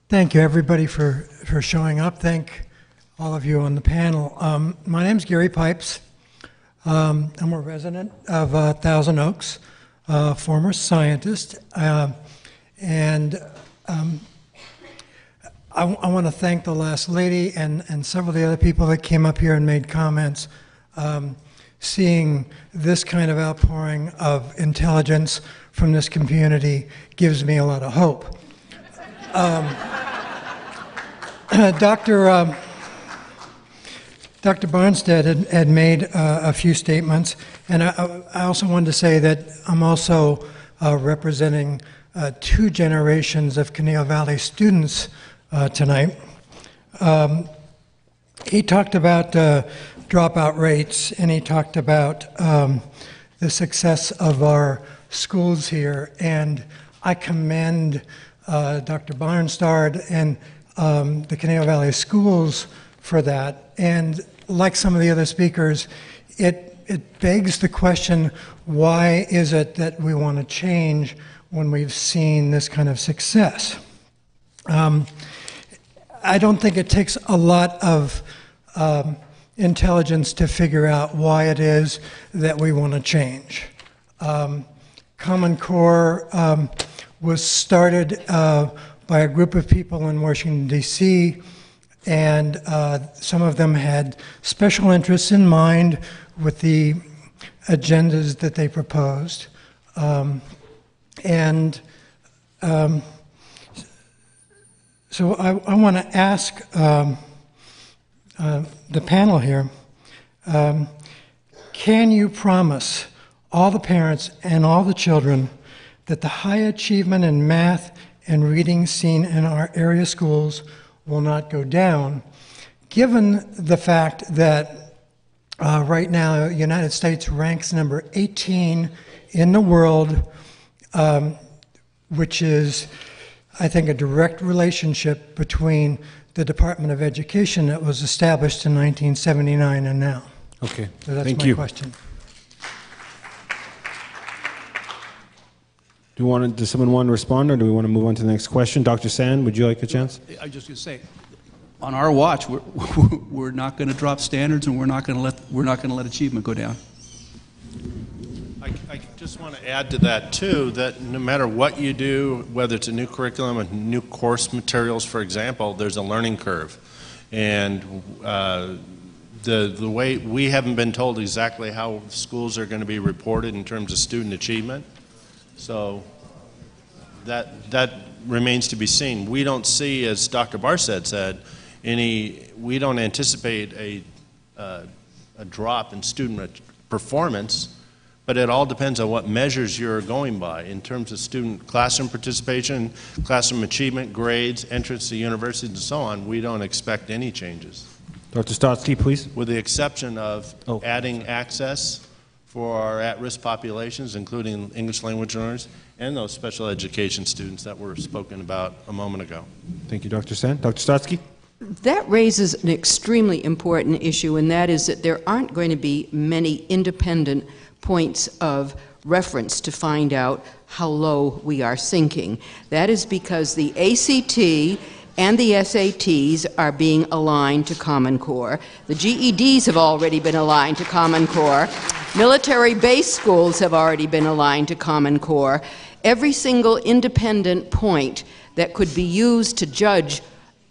Thank you, everybody, for showing up. Thank all of you on the panel. My name's Gary Pipes. I'm a resident of Thousand Oaks, former scientist, and I want to thank the last lady and several of the other people that came up here and made comments. Seeing this kind of outpouring of intelligence from this community gives me a lot of hope. Dr. Barnstead had made a few statements, and I also wanted to say that I'm also representing 2 generations of Conejo Valley students tonight. He talked about dropout rates, and he talked about the success of our schools here, and I commend Dr. Barnstard and the Conejo Valley schools for that. And like some of the other speakers, it it begs the question, why is it that we want to change when we've seen this kind of success? I don't think it takes a lot of intelligence to figure out why it is that we want to change. Common Core was started by a group of people in Washington, D.C., and some of them had special interests in mind with the agendas that they proposed. So I want to ask the panel here, can you promise all the parents and all the children that the high achievement in math and reading seen in our area schools will not go down, given the fact that right now the United States ranks number 18 in the world, which is, I think, a direct relationship between the Department of Education that was established in 1979 and now. Okay, so that's thank my you. question. Does someone want to respond, or do we want to move on to the next question? Dr. Sand, would you like a chance? I was just going to say, on our watch, we're not going to drop standards, and we're not going to let achievement go down. I just want to add to that too, that no matter what you do, whether it's a new curriculum, a new course materials, for example, there's a learning curve, and the way we haven't been told exactly how schools are going to be reported in terms of student achievement. So that remains to be seen. We don't see, as Dr. Barset said, we don't anticipate a drop in student performance, but it all depends on what measures you're going by in terms of student classroom participation, classroom achievement, grades, entrance to universities, and so on. We don't expect any changes. Dr. Stotsky, please. With the exception of adding access for our at-risk populations, including English language learners and those special education students that were spoken about a moment ago. Thank you, Dr. Sand. Dr. Stotsky? That raises an extremely important issue, and that is that there aren't going to be many independent points of reference to find out how low we are sinking. That is because the ACT and the SATs are being aligned to Common Core. The GEDs have already been aligned to Common Core. Military base schools have already been aligned to Common Core. Every single independent point that could be used to judge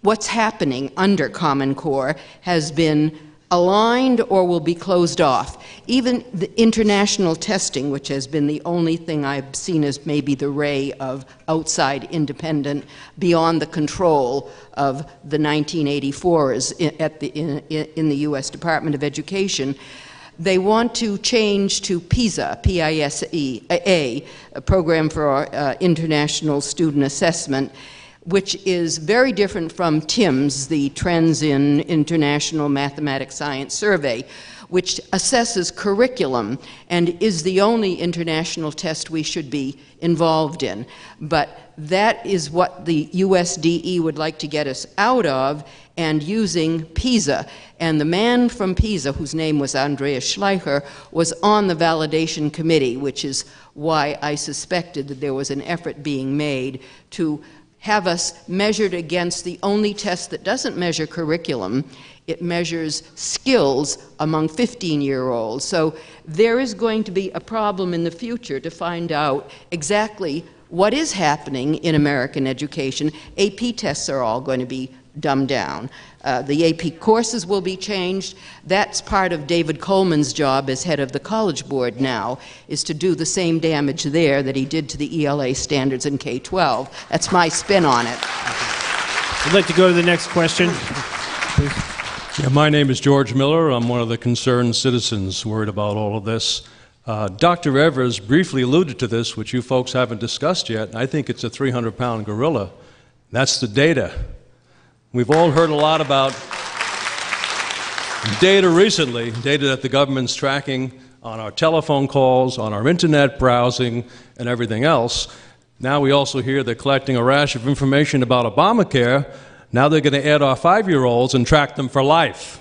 what's happening under Common Core has been aligned or will be closed off. Even the international testing, which has been the only thing I've seen as maybe the ray of outside independent, beyond the control of the 1984s in the U.S. Department of Education, they want to change to PISA, P-I-S-E-A, a program for international student assessment, which is very different from TIMSS, the Trends in International Mathematics Science Survey, which assesses curriculum and is the only international test we should be involved in. But that is what the USDE would like to get us out of, and using PISA. And the man from PISA, whose name was Andreas Schleicher, was on the validation committee, which is why I suspected that there was an effort being made to have us measured against the only test that doesn't measure curriculum. It measures skills among 15-year-olds. So there is going to be a problem in the future to find out exactly what is happening in American education. AP tests are all going to be dumbed down. The AP courses will be changed. That's part of David Coleman's job as head of the College Board now, is to do the same damage there that he did to the ELA standards in K-12. That's my spin on it. I'd like to go to the next question, please. Yeah, my name is George Miller. I'm one of the concerned citizens worried about all of this. Dr. Evers briefly alluded to this, which you folks haven't discussed yet, and I think it's a 300-pound gorilla. That's the data. We've all heard a lot about data recently, data that the government's tracking on our telephone calls, on our internet browsing, and everything else. Now we also hear they're collecting a rash of information about Obamacare. Now they're going to add our 5-year-olds and track them for life.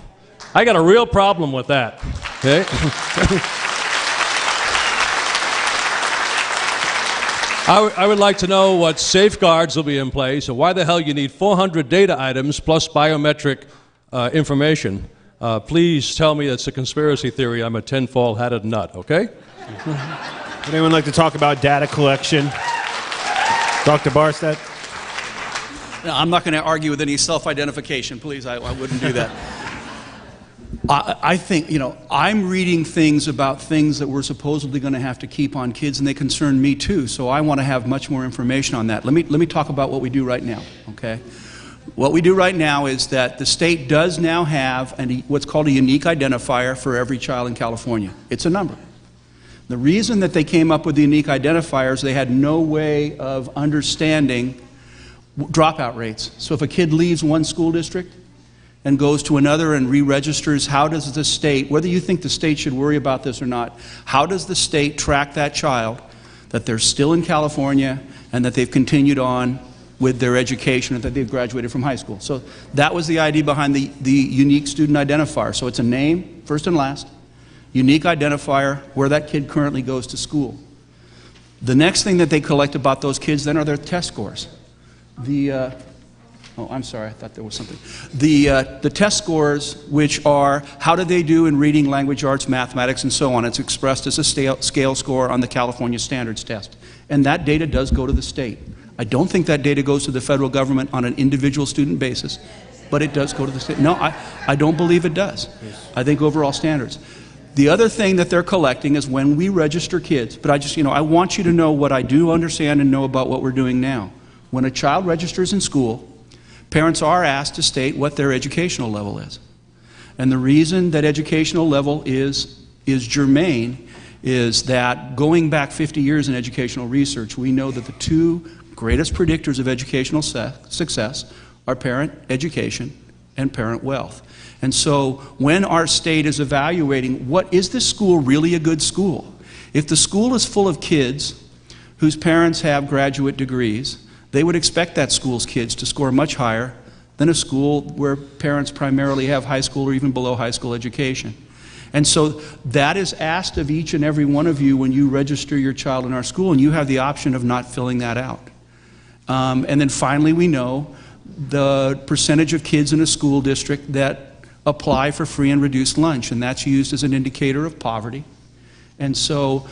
I got a real problem with that. Okay? I would like to know what safeguards will be in place and why the hell you need 400 data items plus biometric information. Please tell me that's a conspiracy theory. I'm a tinfoil-hatted nut, okay? Would anyone like to talk about data collection? Dr. Barstead? No, I'm not going to argue with any self-identification, please. I wouldn't do that. I think, you know, I'm reading things about things that we're supposedly going to have to keep on kids, and they concern me too, so I want to have much more information on that. Let me talk about what we do right now, okay? What we do right now is that the state does now have what's called a unique identifier for every child in California. It's a number. The reason that they came up with the unique identifiers, they had no way of understanding dropout rates. So if a kid leaves one school district and goes to another and re-registers, how does the state, whether you think the state should worry about this or not, how does the state track that child, that they're still in California and that they've continued on with their education and that they've graduated from high school? So that was the idea behind the unique student identifier. So it's a name, first and last, unique identifier, where that kid currently goes to school. The next thing that they collect about those kids then are their test scores. Oh, I'm sorry, I thought there was something. The test scores, which are how did they do in reading, language arts, mathematics, and so on. It's expressed as a scale score on the California Standards Test. And that data does go to the state. I don't think that data goes to the federal government on an individual student basis, but it does go to the state. No, I don't believe it does. I think overall standards. The other thing that they're collecting is when we register kids, but I want you to know what I do understand and know about what we're doing now. When a child registers in school, parents are asked to state what their educational level is. And the reason that educational level is germane is that going back 50 years in educational research, we know that the two greatest predictors of educational success are parent education and parent wealth. And so when our state is evaluating is this school really a good school? If the school is full of kids whose parents have graduate degrees, they would expect that school's kids to score much higher than a school where parents primarily have high school or even below high school education. And so that is asked of each and every one of you when you register your child in our school, and you have the option of not filling that out. And then finally, we know the percentage of kids in a school district that apply for free and reduced lunch, and that's used as an indicator of poverty. And so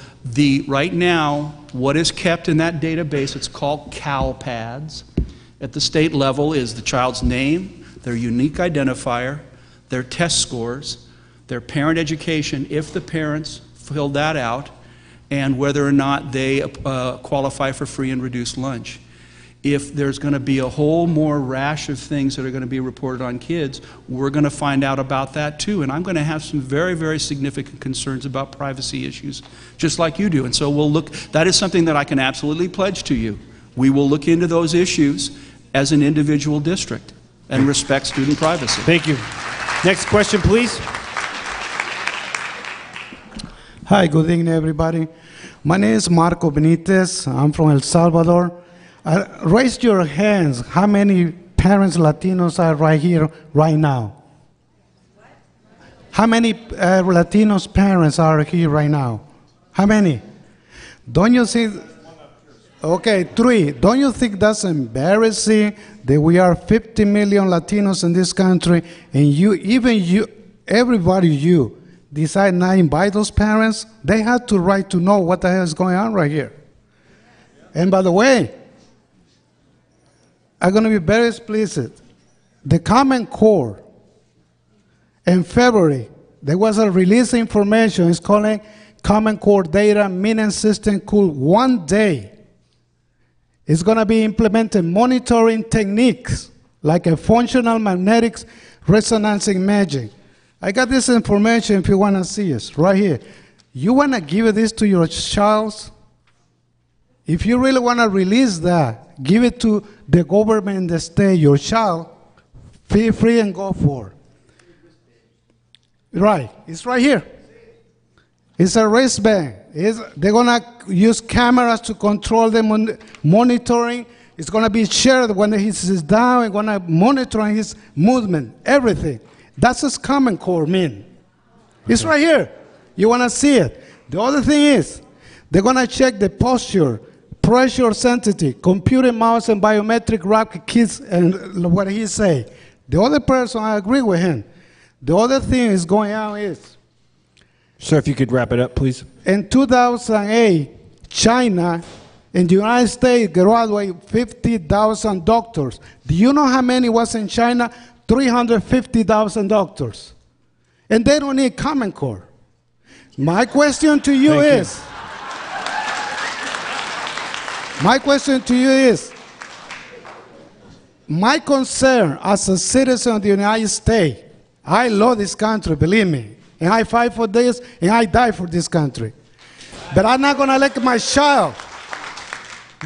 right now, what is kept in that database, it's called CalPads, at the state level is the child's name, their unique identifier, their test scores, their parent education, if the parents filled that out, and whether or not they qualify for free and reduced lunch. If there's going to be a whole more rash of things that are going to be reported on kids, we're going to find out about that too. And I'm going to have some very, very significant concerns about privacy issues, just like you do. And so we'll look, that is something that I can absolutely pledge to you. We will look into those issues as an individual district and respect student privacy. Thank you. Next question, please. Hi, good evening, everybody. My name is Marco Benitez. I'm from El Salvador. Raise your hands. How many parents Latinos are right here, right now? How many Latinos parents are here right now? How many? Don't you think? Okay, 3. Don't you think that's embarrassing that we are 50 million Latinos in this country, and everybody decide not to invite those parents? They have the right to know what the hell is going on right here. And by the way, I'm going to be very explicit. The Common Core, in February, there was a release information. It's called Common Core Data Meaning System Cool. One day, it's going to be implemented monitoring techniques like a functional magnetic resonance imaging. I got this information if you want to see it, right here. You want to give this to your child? If you really want to release that, give it to the government in the state, your child, feel free and go for it. Right, it's right here. It's a wristband. They're going to use cameras to control the monitoring. It's going to be shared when he sits down. They're going to monitor his movement, everything. That's what Common Core mean. It's right here. You want to see it. The other thing is, they're going to check the posture, pressure sensitivity, computer mouse, and biometric rock kids, and what he say. The other person, I agree with him. The other thing is going on is, Sir, if you could wrap it up, please. in 2008, China and the United States graduated 50,000 doctors. Do you know how many was in China? 350,000 doctors. And they don't need Common Core. My question to you is, my concern as a citizen of the United States, I love this country, believe me, and I fight for this, and I die for this country. But I'm not going to let my child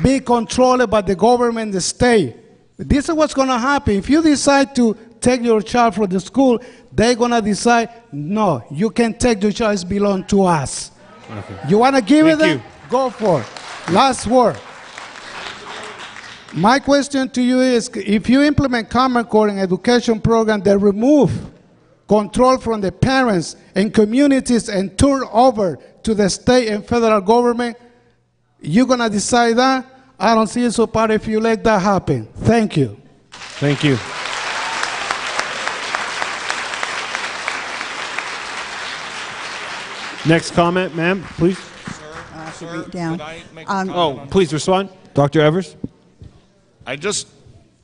be controlled by the government, the state. This is what's going to happen. If you decide to take your child from the school, they're going to decide, no, you can't take your child, it belongs to us. Okay. You want to give it them? Go for it. Last word. My question to you is, if you implement Common Core in education program that remove control from the parents and communities and turn over to the state and federal government, you're going to decide that? I don't see it so bad if you let that happen. Thank you. Thank you. Next comment, ma'am, please. Sir, down. could I make a comment? Please respond. Dr. Evers? I just,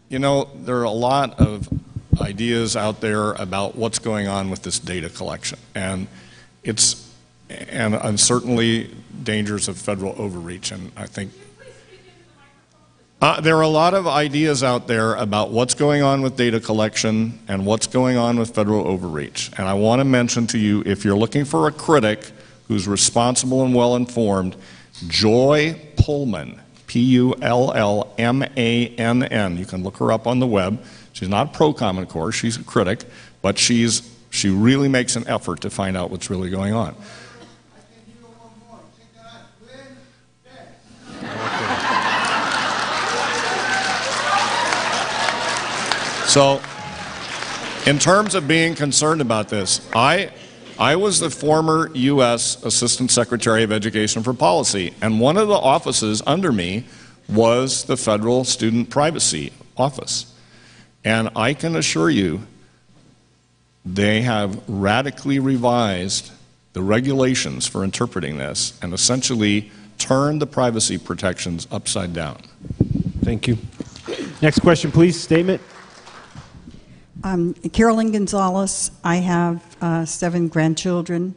you know, there are a lot of ideas out there about what's going on with this data collection. And certainly dangers of federal overreach. And I think there are a lot of ideas out there about what's going on with data collection and what's going on with federal overreach. And I want to mention to you, if you're looking for a critic who's responsible and well-informed, Joy Pullman, Pullmann. You can look her up on the web. She's not pro-Common Core, she's a critic, but she really makes an effort to find out what's really going on. So, in terms of being concerned about this, I was the former U.S. Assistant Secretary of Education for Policy, and one of the offices under me was the Federal Student Privacy Office. And I can assure you, they have radically revised the regulations for interpreting this and essentially turned the privacy protections upside down. Thank you. Next question, please. Statement. Carolyn Gonzalez. I have 7 grandchildren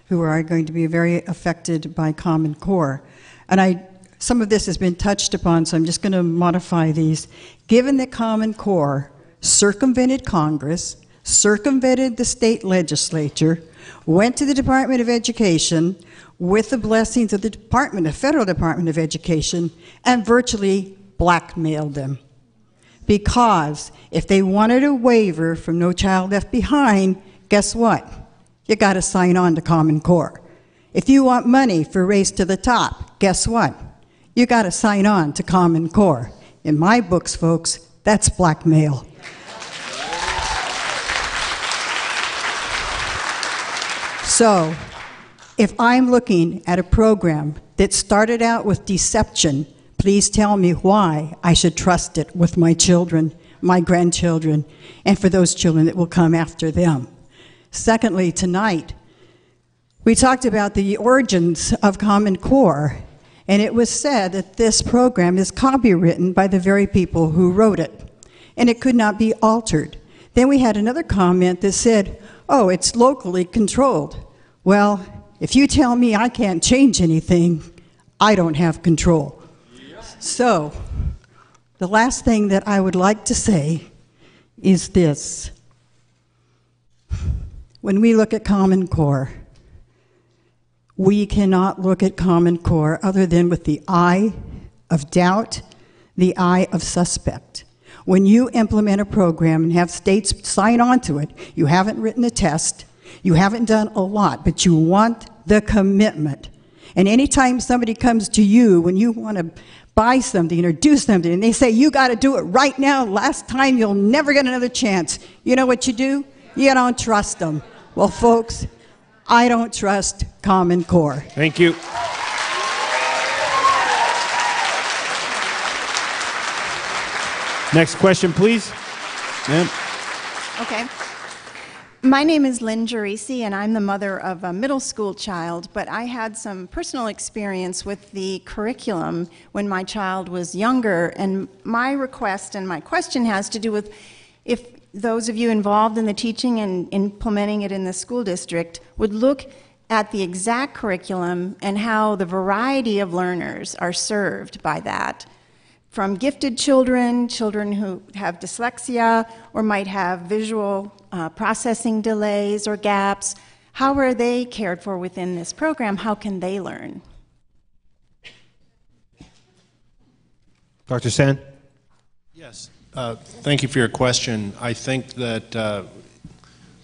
who are going to be very affected by Common Core. And some of this has been touched upon, so I'm just going to modify these. Given that Common Core circumvented Congress, circumvented the state legislature, went to the Department of Education with the blessings of the Federal Department of Education, and virtually blackmailed them. Because if they wanted a waiver from No Child Left Behind, guess what? You got to sign on to Common Core. If you want money for Race to the Top, guess what? You got to sign on to Common Core. In my books, folks, that's blackmail. So, if I'm looking at a program that started out with deception, please tell me why I should trust it with my children, my grandchildren, and for those children that will come after them. Secondly, tonight, we talked about the origins of Common Core, and it was said that this program is copywritten by the very people who wrote it, and it could not be altered. Then we had another comment that said, oh, it's locally controlled. Well, if you tell me I can't change anything, I don't have control. So, the last thing that I would like to say is this. When we look at Common Core, we cannot look at Common Core other than with the eye of doubt, the eye of suspect. When you implement a program and have states sign on to it, you haven't written a test, you haven't done a lot, but you want the commitment. And anytime somebody comes to you when you want to buy something or do something, and they say, you got to do it right now, last time you'll never get another chance, you know what you do? You don't trust them. Well, folks, I don't trust Common Core. Thank you. Next question, please. Ma'am. Okay. My name is Lynn Gerisi, and I'm the mother of a middle school child, but I had some personal experience with the curriculum when my child was younger, and my request and my question has to do with if those of you involved in the teaching and implementing it in the school district would look at the exact curriculum and how the variety of learners are served by that. From gifted children, children who have dyslexia or might have visual processing delays or gaps, how are they cared for within this program? How can they learn? Dr. San? Yes. Thank you for your question. I think that,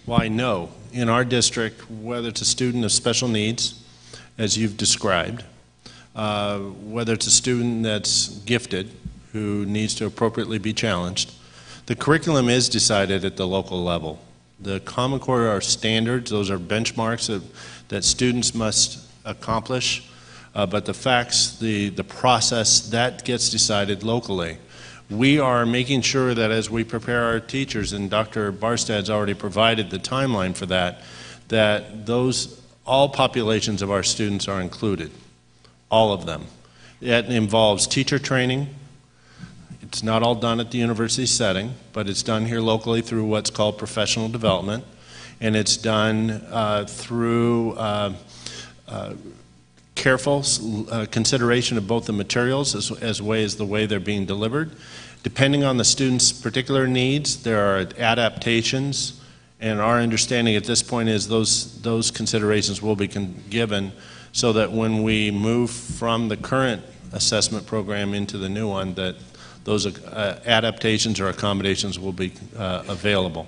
well, I know in our district, whether it's a student of special needs, as you've described, whether it's a student that's gifted, who needs to appropriately be challenged, the curriculum is decided at the local level. The Common Core are standards, those are benchmarks that students must accomplish, but the facts, the process, that gets decided locally. We are making sure that as we prepare our teachers, and Dr. Barstad's already provided the timeline for that, that all populations of our students are included, all of them. That involves teacher training. It's not all done at the university setting, but it's done here locally through what's called professional development, and it's done through careful consideration of both the materials as well as the way they're being delivered. Depending on the student's particular needs, there are adaptations, and our understanding at this point is those considerations will be given so that when we move from the current assessment program into the new one, that those adaptations or accommodations will be available.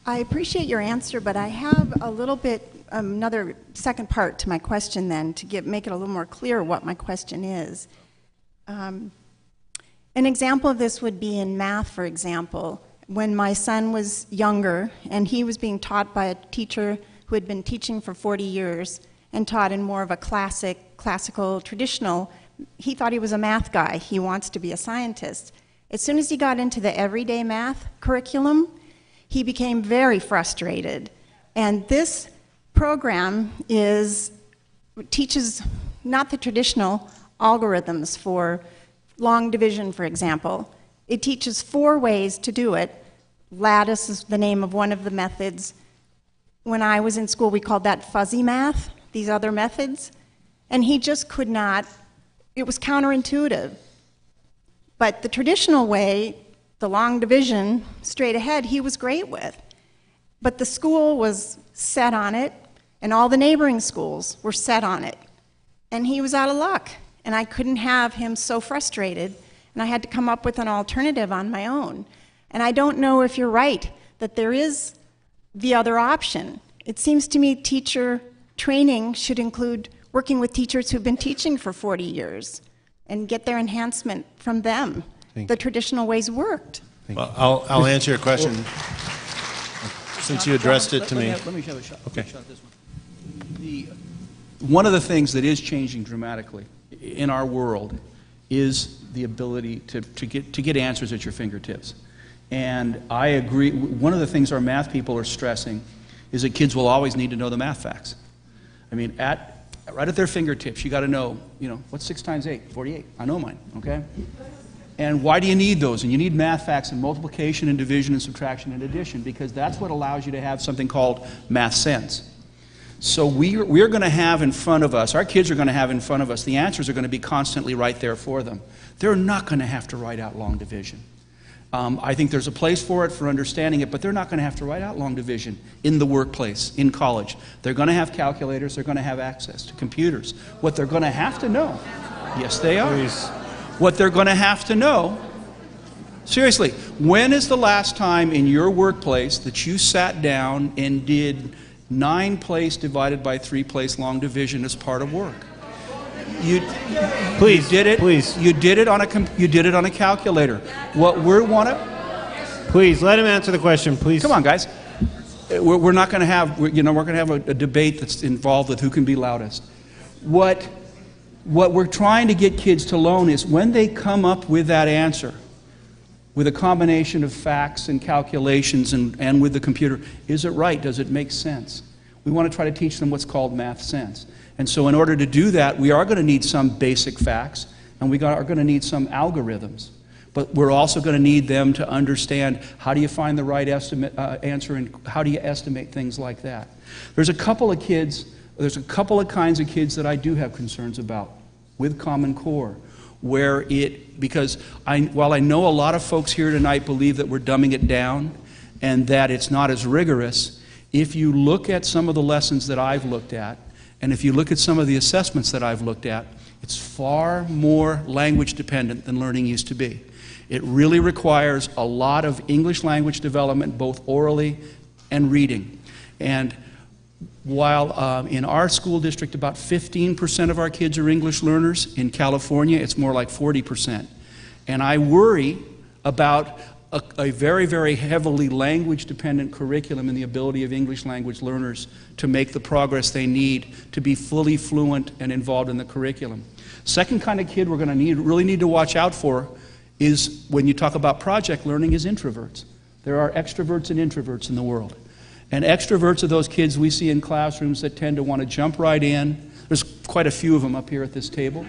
I appreciate your answer, but I have a little bit, another second part to my question then, to make it a little more clear what my question is. An example of this would be in math, for example. When my son was younger and he was being taught by a teacher who had been teaching for 40 years and taught in more of a classical, traditional, he thought he was a math guy. He wants to be a scientist. As soon as he got into the everyday math curriculum, he became very frustrated. And this program teaches not the traditional algorithms for long division, for example. It teaches 4 ways to do it. Lattice is the name of one of the methods. When I was in school, we called that fuzzy math, these other methods. And he just could not. It was counterintuitive. But the traditional way, the long division, straight ahead, he was great with. But the school was set on it, and all the neighboring schools were set on it. And he was out of luck, and I couldn't have him so frustrated, and I had to come up with an alternative on my own. And I don't know if you're right, that there is the other option. It seems to me teacher training should include working with teachers who've been teaching for 40 years and get their enhancement from them. The traditional ways worked. Well, I'll answer your question since you addressed it to me. Let me have a shot. Okay. At this one. One of the things that is changing dramatically in our world is the ability to get answers at your fingertips. And I agree. One of the things our math people are stressing is that kids will always need to know the math facts. I mean, right at their fingertips, you got to know, what's 6 times 8? 48. I know mine, okay? And why do you need those? And you need math facts and multiplication and division and subtraction and addition, because that's what allows you to have something called math sense. So we're going to have in front of us, our kids are going to have in front of us, the answers are going to be constantly right there for them. They're not going to have to write out long division. I think there's a place for it, for understanding it, but they're not going to have to write out long division in the workplace, in college. They're going to have calculators. They're going to have access to computers. What they're going to have to know, yes, they are. Please. What they're going to have to know, seriously, when is the last time in your workplace that you sat down and did 9 place divided by 3 place long division as part of work? You did it on a calculator. What we want to. Please let him answer the question, please. Come on, guys. we're not going to have, we're going to have a debate that's involved with who can be loudest. What we're trying to get kids to learn is when they come up with that answer, with a combination of facts and calculations and with the computer, is it right? Does it make sense? We want to try to teach them what's called math sense. And so in order to do that, we are going to need some basic facts, and we are going to need some algorithms. But we're also going to need them to understand how do you find the right answer and how do you estimate things like that. There's a couple of kinds of kids that I do have concerns about with Common Core, where because while I know a lot of folks here tonight believe that we're dumbing it down and that it's not as rigorous, if you look at some of the lessons that I've looked at, and if you look at some of the assessments that I've looked at, it's far more language dependent than learning used to be. It really requires a lot of English language development, both orally and reading. And while in our school district about 15% of our kids are English learners, in California it's more like 40%. And I worry about a very, very heavily language-dependent curriculum and the ability of English language learners to make the progress they need to be fully fluent and involved in the curriculum. Second kind of kid we're going to really need to watch out for is, when you talk about project learning, is introverts. There are extroverts and introverts in the world. And extroverts are those kids we see in classrooms that tend to want to jump right in. There's quite a few of them up here at this table.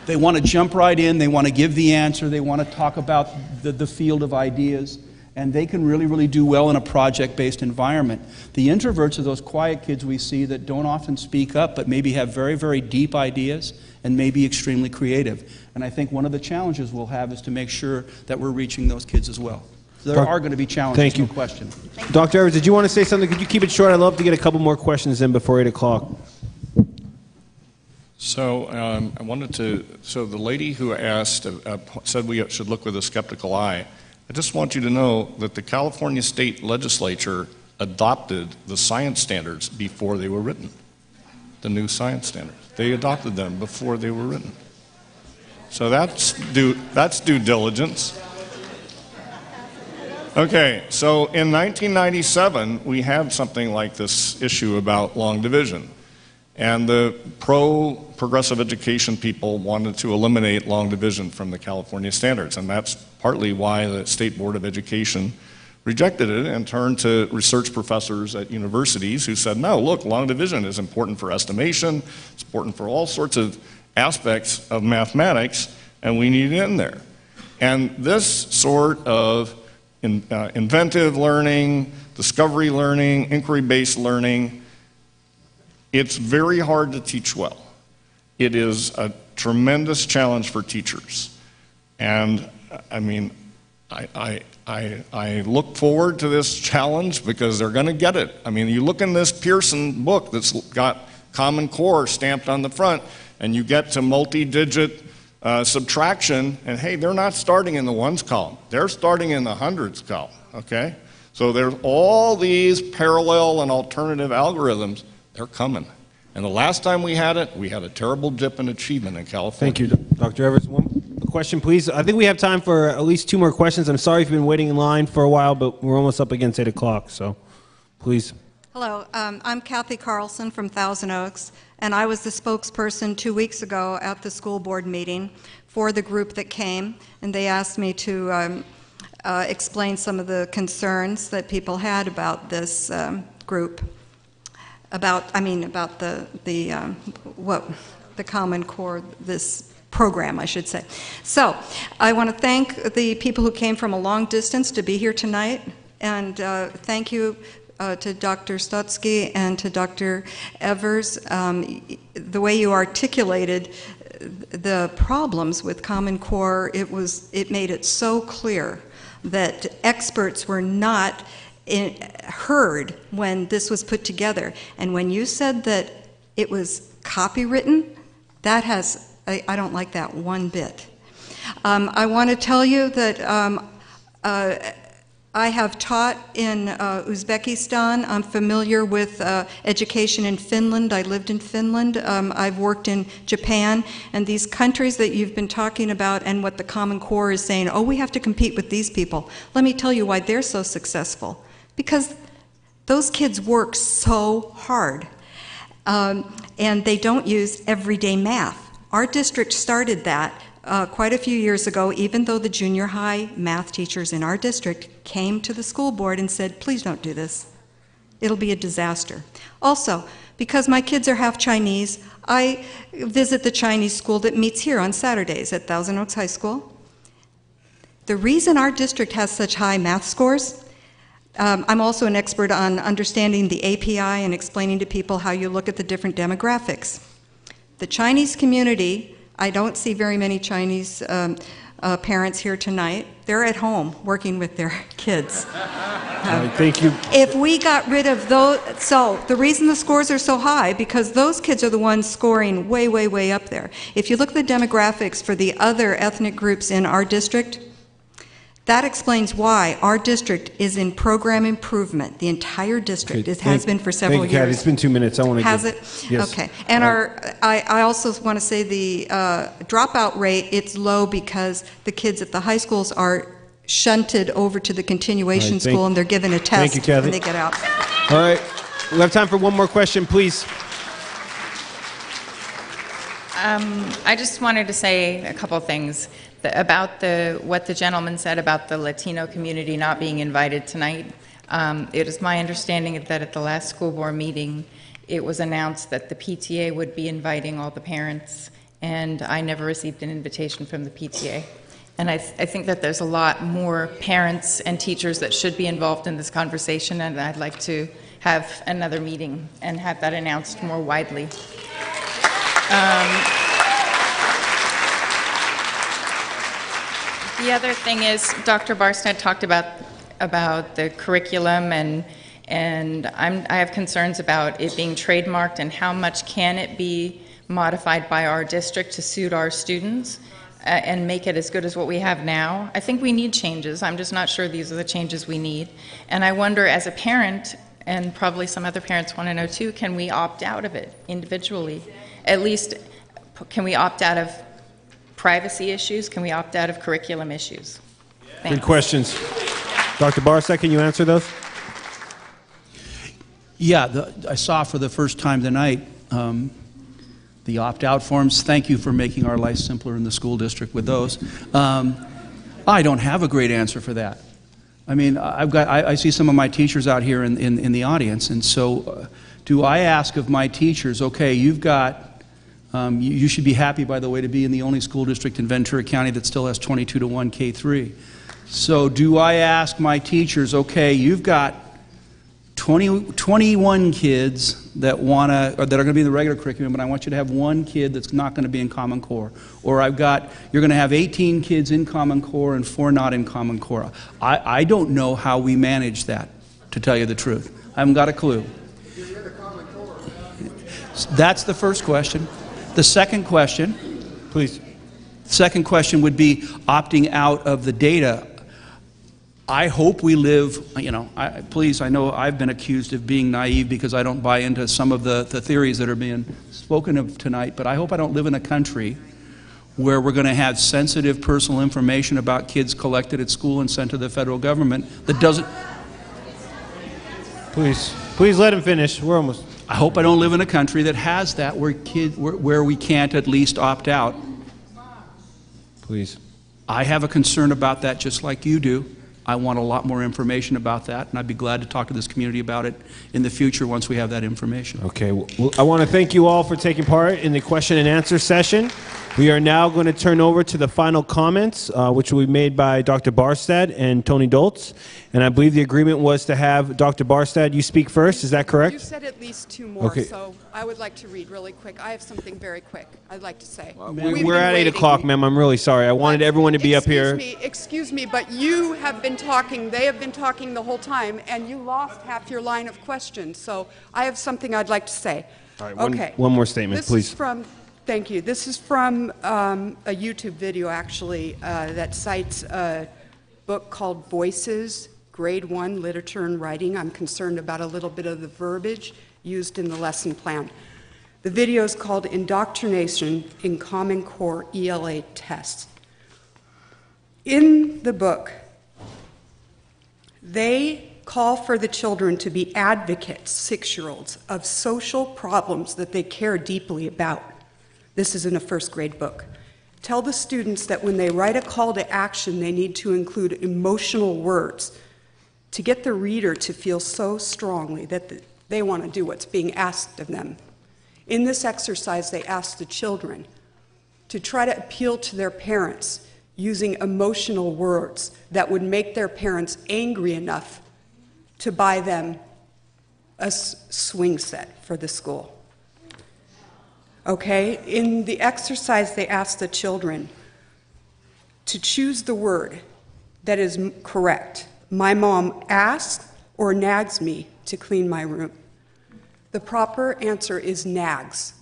They want to jump right in, they want to give the answer, they want to talk about the field of ideas, and they can really, really do well in a project-based environment. The introverts are those quiet kids we see that don't often speak up, but maybe have very, very deep ideas and may be extremely creative. And I think one of the challenges we'll have is to make sure that we're reaching those kids as well. There are going to be challenges, no question. Dr. Evers, did you want to say something? Could you keep it short? I'd love to get a couple more questions in before 8 o'clock. So I wanted to, so the lady who asked said we should look with a skeptical eye. I just want you to know that the California State Legislature adopted the science standards before they were written, the new science standards. They adopted them before they were written. So that's due diligence. Okay, so in 1997, we had something like this issue about long division. And the pro-progressive education people wanted to eliminate long division from the California standards. And that's partly why the State Board of Education rejected it and turned to research professors at universities who said, no, look, long division is important for estimation, it's important for all sorts of aspects of mathematics, and we need it in there. And this sort of inventive learning, discovery learning, inquiry-based learning, it's very hard to teach well. It is a tremendous challenge for teachers. And I mean, I look forward to this challenge because they're going to get it. I mean, you look in this Pearson book that's got Common Core stamped on the front, and you get to multi-digit subtraction, and hey, they're not starting in the ones column. They're starting in the hundreds column, okay? So there's all these parallel and alternative algorithms. They're coming. And the last time we had it, we had a terrible dip in achievement in California. Thank you, Dr. Evers. One question, please. I think we have time for at least 2 more questions. I'm sorry if you've been waiting in line for a while, but we're almost up against 8 o'clock, so please. Hello, I'm Kathy Carlson from Thousand Oaks, and I was the spokesperson 2 weeks ago at the school board meeting for the group that came, and they asked me to explain some of the concerns that people had about this group. About the Common Core, this program, I should say. So, I want to thank the people who came from a long distance to be here tonight, and thank you to Dr. Stutsky and to Dr. Evers. The way you articulated the problems with Common Core, it made it so clear that experts were not heard when this was put together. And when you said that it was copywritten, that has, I don't like that one bit. I want to tell you that I have taught in Uzbekistan. I'm familiar with education in Finland. I lived in Finland. I've worked in Japan. And these countries that you've been talking about and what the Common Core is saying, oh, we have to compete with these people. Let me tell you why they're so successful. Because those kids work so hard, and they don't use everyday math. Our district started that quite a few years ago, even though the junior high math teachers in our district came to the school board and said, please don't do this. It'll be a disaster. Also, because my kids are half Chinese, I visit the Chinese school that meets here on Saturdays at Thousand Oaks High School. The reason our district has such high math scores, I'm also an expert on understanding the API and explaining to people how you look at the different demographics. The Chinese community, I don't see very many Chinese parents here tonight. They're at home working with their kids. Thank you. If we got rid of those, so the reason the scores are so high, because those kids are the ones scoring way, way, way up there. If you look at the demographics for the other ethnic groups in our district, that explains why our district is in program improvement. The entire district has been for several Thank you, Kathy. years. It's been 2 minutes. I want to Has give, it? Yes. Okay. And I also want to say the dropout rate, it's low because the kids at the high schools are shunted over to the continuation school and they're given a test you, Kathy. when they get out. All right. We have time for one more question, please. I just wanted to say a couple things about what the gentleman said about the Latino community not being invited tonight. It is my understanding that at the last school board meeting, it was announced that the PTA would be inviting all the parents, and I never received an invitation from the PTA. And I think that there's a lot more parents and teachers that should be involved in this conversation, and I'd like to have another meeting and have that announced more widely. The other thing is, Dr. Barstad talked about the curriculum, and I have concerns about it being trademarked and how much can it be modified by our district to suit our students and make it as good as what we have now. I think we need changes. I'm just not sure these are the changes we need. And I wonder, as a parent, and probably some other parents want to know too, can we opt out of it individually? At least, can we opt out of privacy issues? Can we opt out of curriculum issues? Thanks. Good questions. Dr. Barstad, can you answer those? Yeah, I saw for the first time tonight the opt-out forms. Thank you for making our life simpler in the school district with those. I don't have a great answer for that. I mean, I see some of my teachers out here in the audience, and so do I ask of my teachers, okay, you've got you should be happy, by the way, to be in the only school district in Ventura County that still has 22-to-1 K-3. So do I ask my teachers, okay, you've got 21 kids that are going to be in the regular curriculum, but I want you to have one kid that's not going to be in Common Core. Or you're going to have 18 kids in Common Core and 4 not in Common Core. I don't know how we manage that, to tell you the truth. I haven't got a clue. That's the first question. The second question, please. Second question would be opting out of the data. I hope we live, please, I know I've been accused of being naive because I don't buy into some of the theories that are being spoken of tonight, but I hope I don't live in a country where we're going to have sensitive personal information about kids collected at school and sent to the federal government that doesn't... Please let him finish. We're almost... I hope I don't live in a country that has that where we can't at least opt out. Please. I have a concern about that just like you do. I want a lot more information about that, and I'd be glad to talk to this community about it in the future once we have that information. Okay. Well, I want to thank you all for taking part in the question and answer session. We are now going to turn over to the final comments, which will be made by Dr. Barstad and Tony Doltz. And I believe the agreement was to have Dr. Barstad, you speak first. Is that correct? You said at least 2 more, okay. So I would like to read really quick. I have something very quick I'd like to say. We're at 8 o'clock, ma'am. I'm really sorry. I wanted everyone to be up here. Excuse me, but you have been talking, they have been talking the whole time, and you lost half your line of questions. So I have something I'd like to say. All right, one more statement, please. Thank you. This is from a YouTube video, actually, that cites a book called Voices, Grade 1 Literature and Writing. I'm concerned about a little bit of the verbiage used in the lesson plan. The video is called Indoctrination in Common Core ELA Tests. In the book, they call for the children to be advocates, 6-year-olds, of social problems that they care deeply about. This is in a first grade book. Tell the students that when they write a call to action, they need to include emotional words to get the reader to feel so strongly that they want to do what's being asked of them. In this exercise, they ask the children to try to appeal to their parents using emotional words that would make their parents angry enough to buy them a swing set for the school. Okay, in the exercise, they ask the children to choose the word that is correct. My mom asks or nags me to clean my room. The proper answer is nags.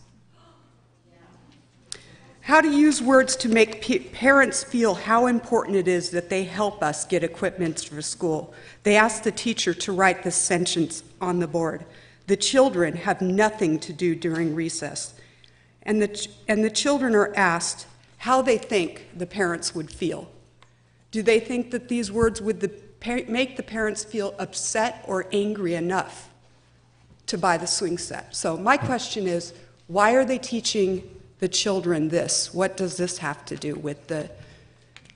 How to use words to make parents feel how important it is that they help us get equipment for school. They ask the teacher to write this sentence on the board. The children have nothing to do during recess. And the children are asked how they think the parents would feel. Do they think that these words would make the parents feel upset or angry enough to buy the swing set? So my question is, why are they teaching the children this? What does this have to do with the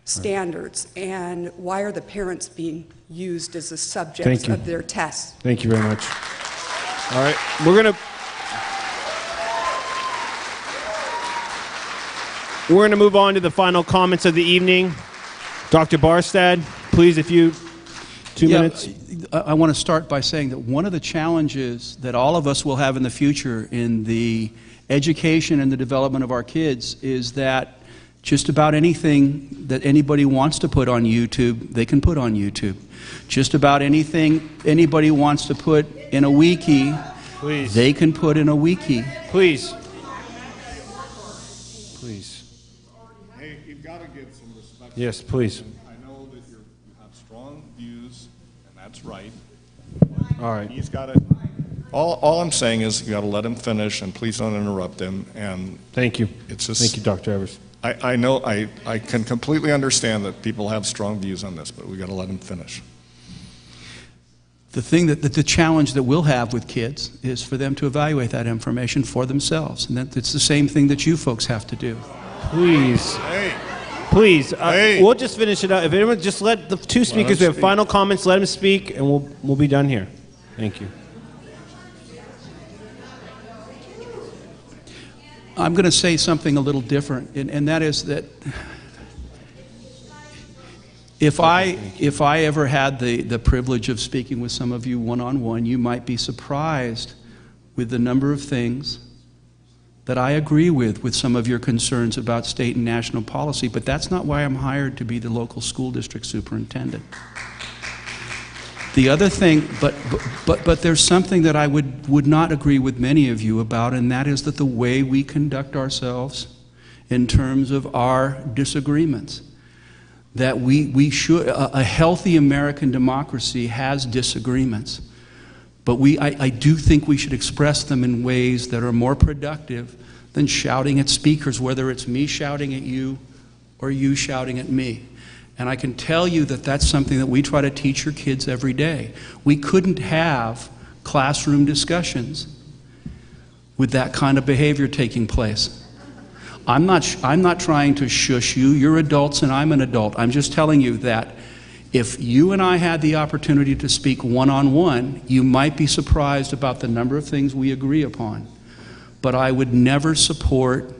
standards? And why are the parents being used as the subjects of their tests? Thank you very much. All right, we're gonna move on to the final comments of the evening. Dr. Barstad, please, if you, 2 minutes. I want to start by saying that one of the challenges that all of us will have in the future in the education and the development of our kids is that just about anything that anybody wants to put on YouTube, they can put on YouTube. Just about anything anybody wants to put in a wiki, please, they can put in a wiki. Please. Please. Hey, you've got to give some respect. Yes, please. I know that you have strong views, and that's right. All right. He's got to. All I'm saying is you got to let him finish, and please don't interrupt him. And thank you. It's just. Thank you, Dr. Evers. I know. I can completely understand that people have strong views on this, but we got to let him finish. The thing the challenge that we'll have with kids is for them to evaluate that information for themselves, and that it's the same thing that you folks have to do. Please. Hey. Please. We'll just finish it up. If anyone just let the two speakers who have speak. final comments, let them speak, and we'll be done here. Thank you. I'm going to say something a little different, and that is that if I ever had the privilege of speaking with some of you one-on-one, you might be surprised with the number of things that I agree with some of your concerns about state and national policy, but that's not why I'm hired to be the local school district superintendent. The other thing, but there's something that I would not agree with many of you about, and that is that the way we conduct ourselves in terms of our disagreements, that we should, a healthy American democracy has disagreements, but I do think we should express them in ways that are more productive than shouting at speakers, whether it's me shouting at you or you shouting at me. And I can tell you that that's something that we try to teach your kids every day. We couldn't have classroom discussions with that kind of behavior taking place. I'm not trying to shush you. You're adults and I'm an adult. I'm just telling you that if you and I had the opportunity to speak one-on-one, you might be surprised about the number of things we agree upon. But I would never support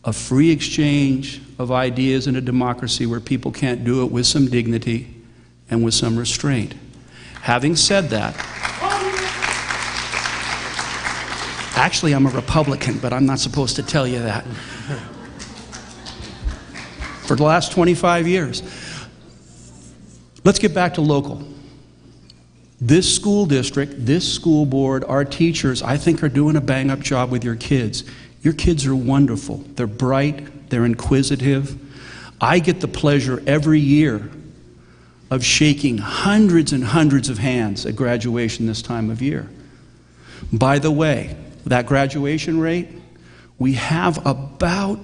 a free exchange of ideas in a democracy where people can't do it with some dignity and with some restraint. Having said that, actually I'm a Republican, but I'm not supposed to tell you that. For the last 25 years. Let's get back to local. This school district, this school board, our teachers, I think are doing a bang-up job with your kids. Your kids are wonderful. They're bright, they're inquisitive. I get the pleasure every year of shaking hundreds and hundreds of hands at graduation this time of year. By the way, that graduation rate, we have about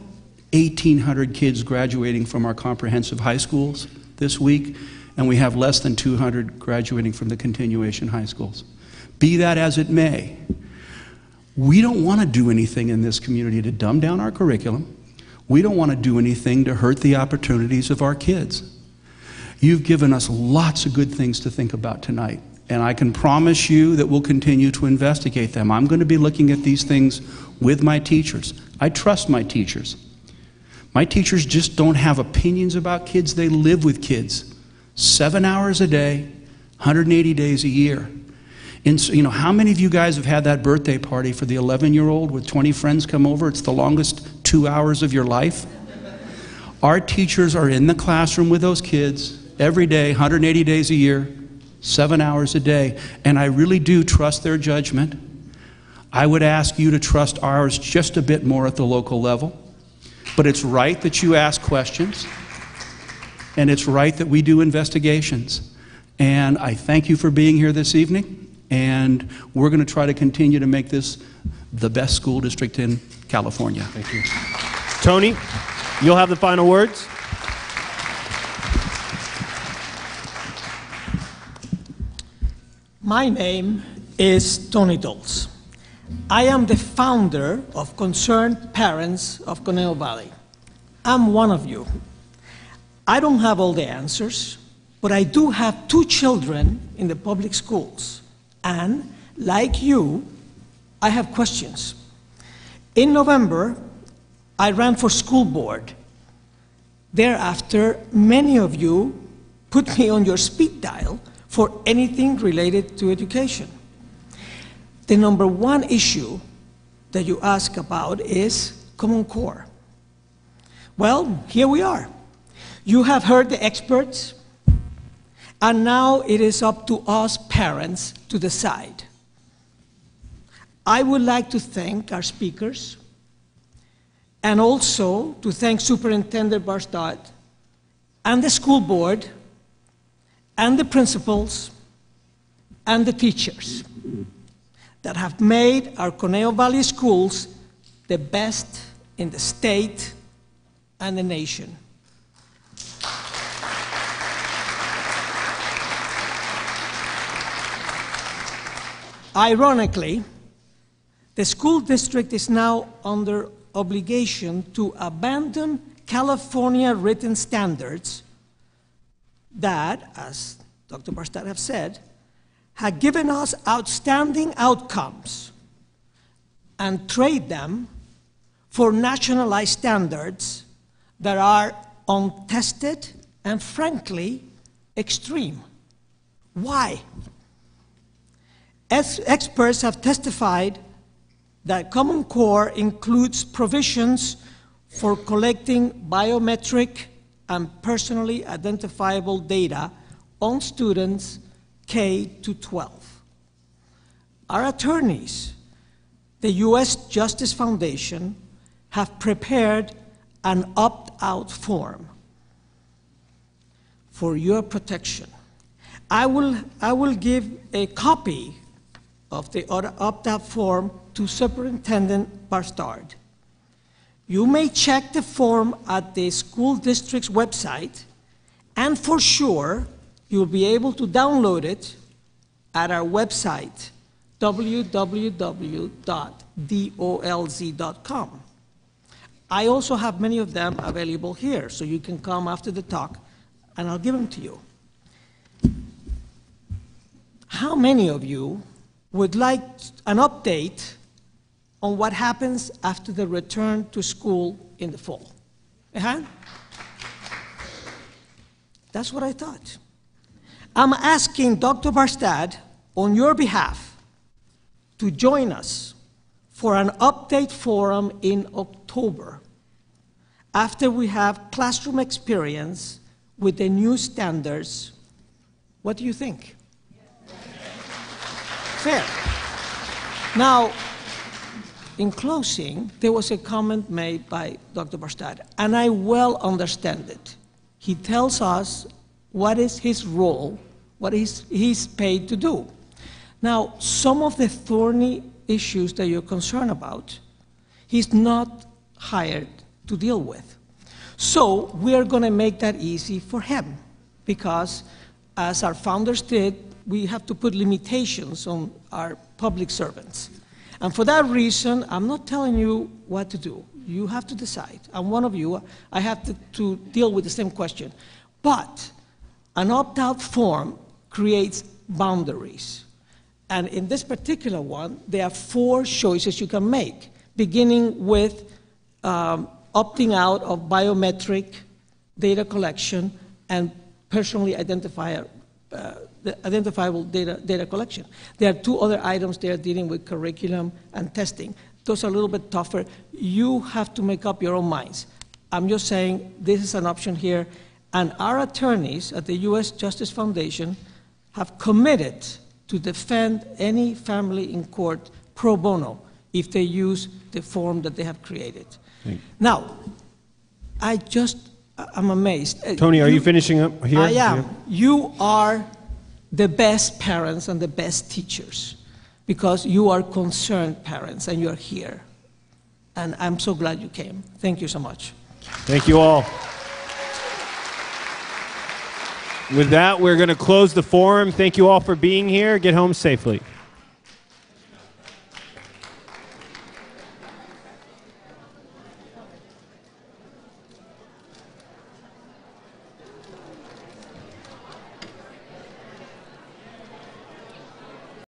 1,800 kids graduating from our comprehensive high schools this week, and we have less than 200 graduating from the continuation high schools. Be that as it may, we don't want to do anything in this community to dumb down our curriculum. We don't want to do anything to hurt the opportunities of our kids. You've given us lots of good things to think about tonight, and I can promise you that we'll continue to investigate them. I'm going to be looking at these things with my teachers. I trust my teachers. My teachers just don't have opinions about kids. They live with kids 7 hours a day, 180 days a year. And so, how many of you guys have had that birthday party for the 11-year-old with 20 friends come over? It's the longest 2 hours of your life. Our teachers are in the classroom with those kids every day, 180 days a year, 7 hours a day, and I really do trust their judgment. I would ask you to trust ours just a bit more at the local level, but it's right that you ask questions, and it's right that we do investigations. And I thank you for being here this evening, and we're going to try to continue to make this the best school district in California. Thank you. Tony, you'll have the final words. My name is Tony Dolce. I am the founder of Concerned Parents of Conejo Valley. I'm one of you. I don't have all the answers, but I do have 2 children in the public schools. And like you, I have questions. In November, I ran for school board. Thereafter, many of you put me on your speed dial for anything related to education. The number 1 issue that you ask about is Common Core. Well, here we are. You have heard the experts, and now it is up to us parents to decide. I would like to thank our speakers, and also to thank Superintendent Barstad and the school board and the principals and the teachers that have made our Conejo Valley schools the best in the state and the nation. Ironically, the school district is now under obligation to abandon California written standards that, as Dr. Barstad have said, had given us outstanding outcomes and trade them for nationalized standards that are untested and, frankly, extreme. Why? Experts have testified that Common Core includes provisions for collecting biometric and personally identifiable data on students K to 12. Our attorneys, the U.S. Justice Foundation, have prepared an opt-out form for your protection. I will give a copy of the opt-out form to Superintendent Barstad. You may check the form at the school district's website, and for sure, you'll be able to download it at our website, www.dolz.com. I also have many of them available here, so you can come after the talk, and I'll give them to you. How many of you would like an update on what happens after the return to school in the fall? That's what I thought. I'm asking Dr. Barstad, on your behalf, to join us for an update forum in October, after we have classroom experience with the new standards. What do you think? Fair. Now, in closing, there was a comment made by Dr. Barstad, and I well understand it. He tells us what is his role, what he's paid to do. Now, some of the thorny issues that you're concerned about, he's not hired to deal with. So we are going to make that easy for him. because, as our founders did, we have to put limitations on our public servants. And for that reason, I'm not telling you what to do. You have to decide. I'm one of you. I have to deal with the same question. But an opt-out form creates boundaries. And in this particular one, there are 4 choices you can make, beginning with opting out of biometric data collection and personally identifiable data collection. There are 2 other items there dealing with curriculum and testing. Those are a little bit tougher. You have to make up your own minds. I'm just saying this is an option here, and our attorneys at the U.S. Justice Foundation have committed to defend any family in court pro bono if they use the form that they have created. Now, I'm amazed. Tony, are you finishing up here? I am. You are the best parents and the best teachers because you are concerned parents and you are here. And I'm so glad you came. Thank you so much. Thank you all. With that, we're going to close the forum. Thank you all for being here. Get home safely.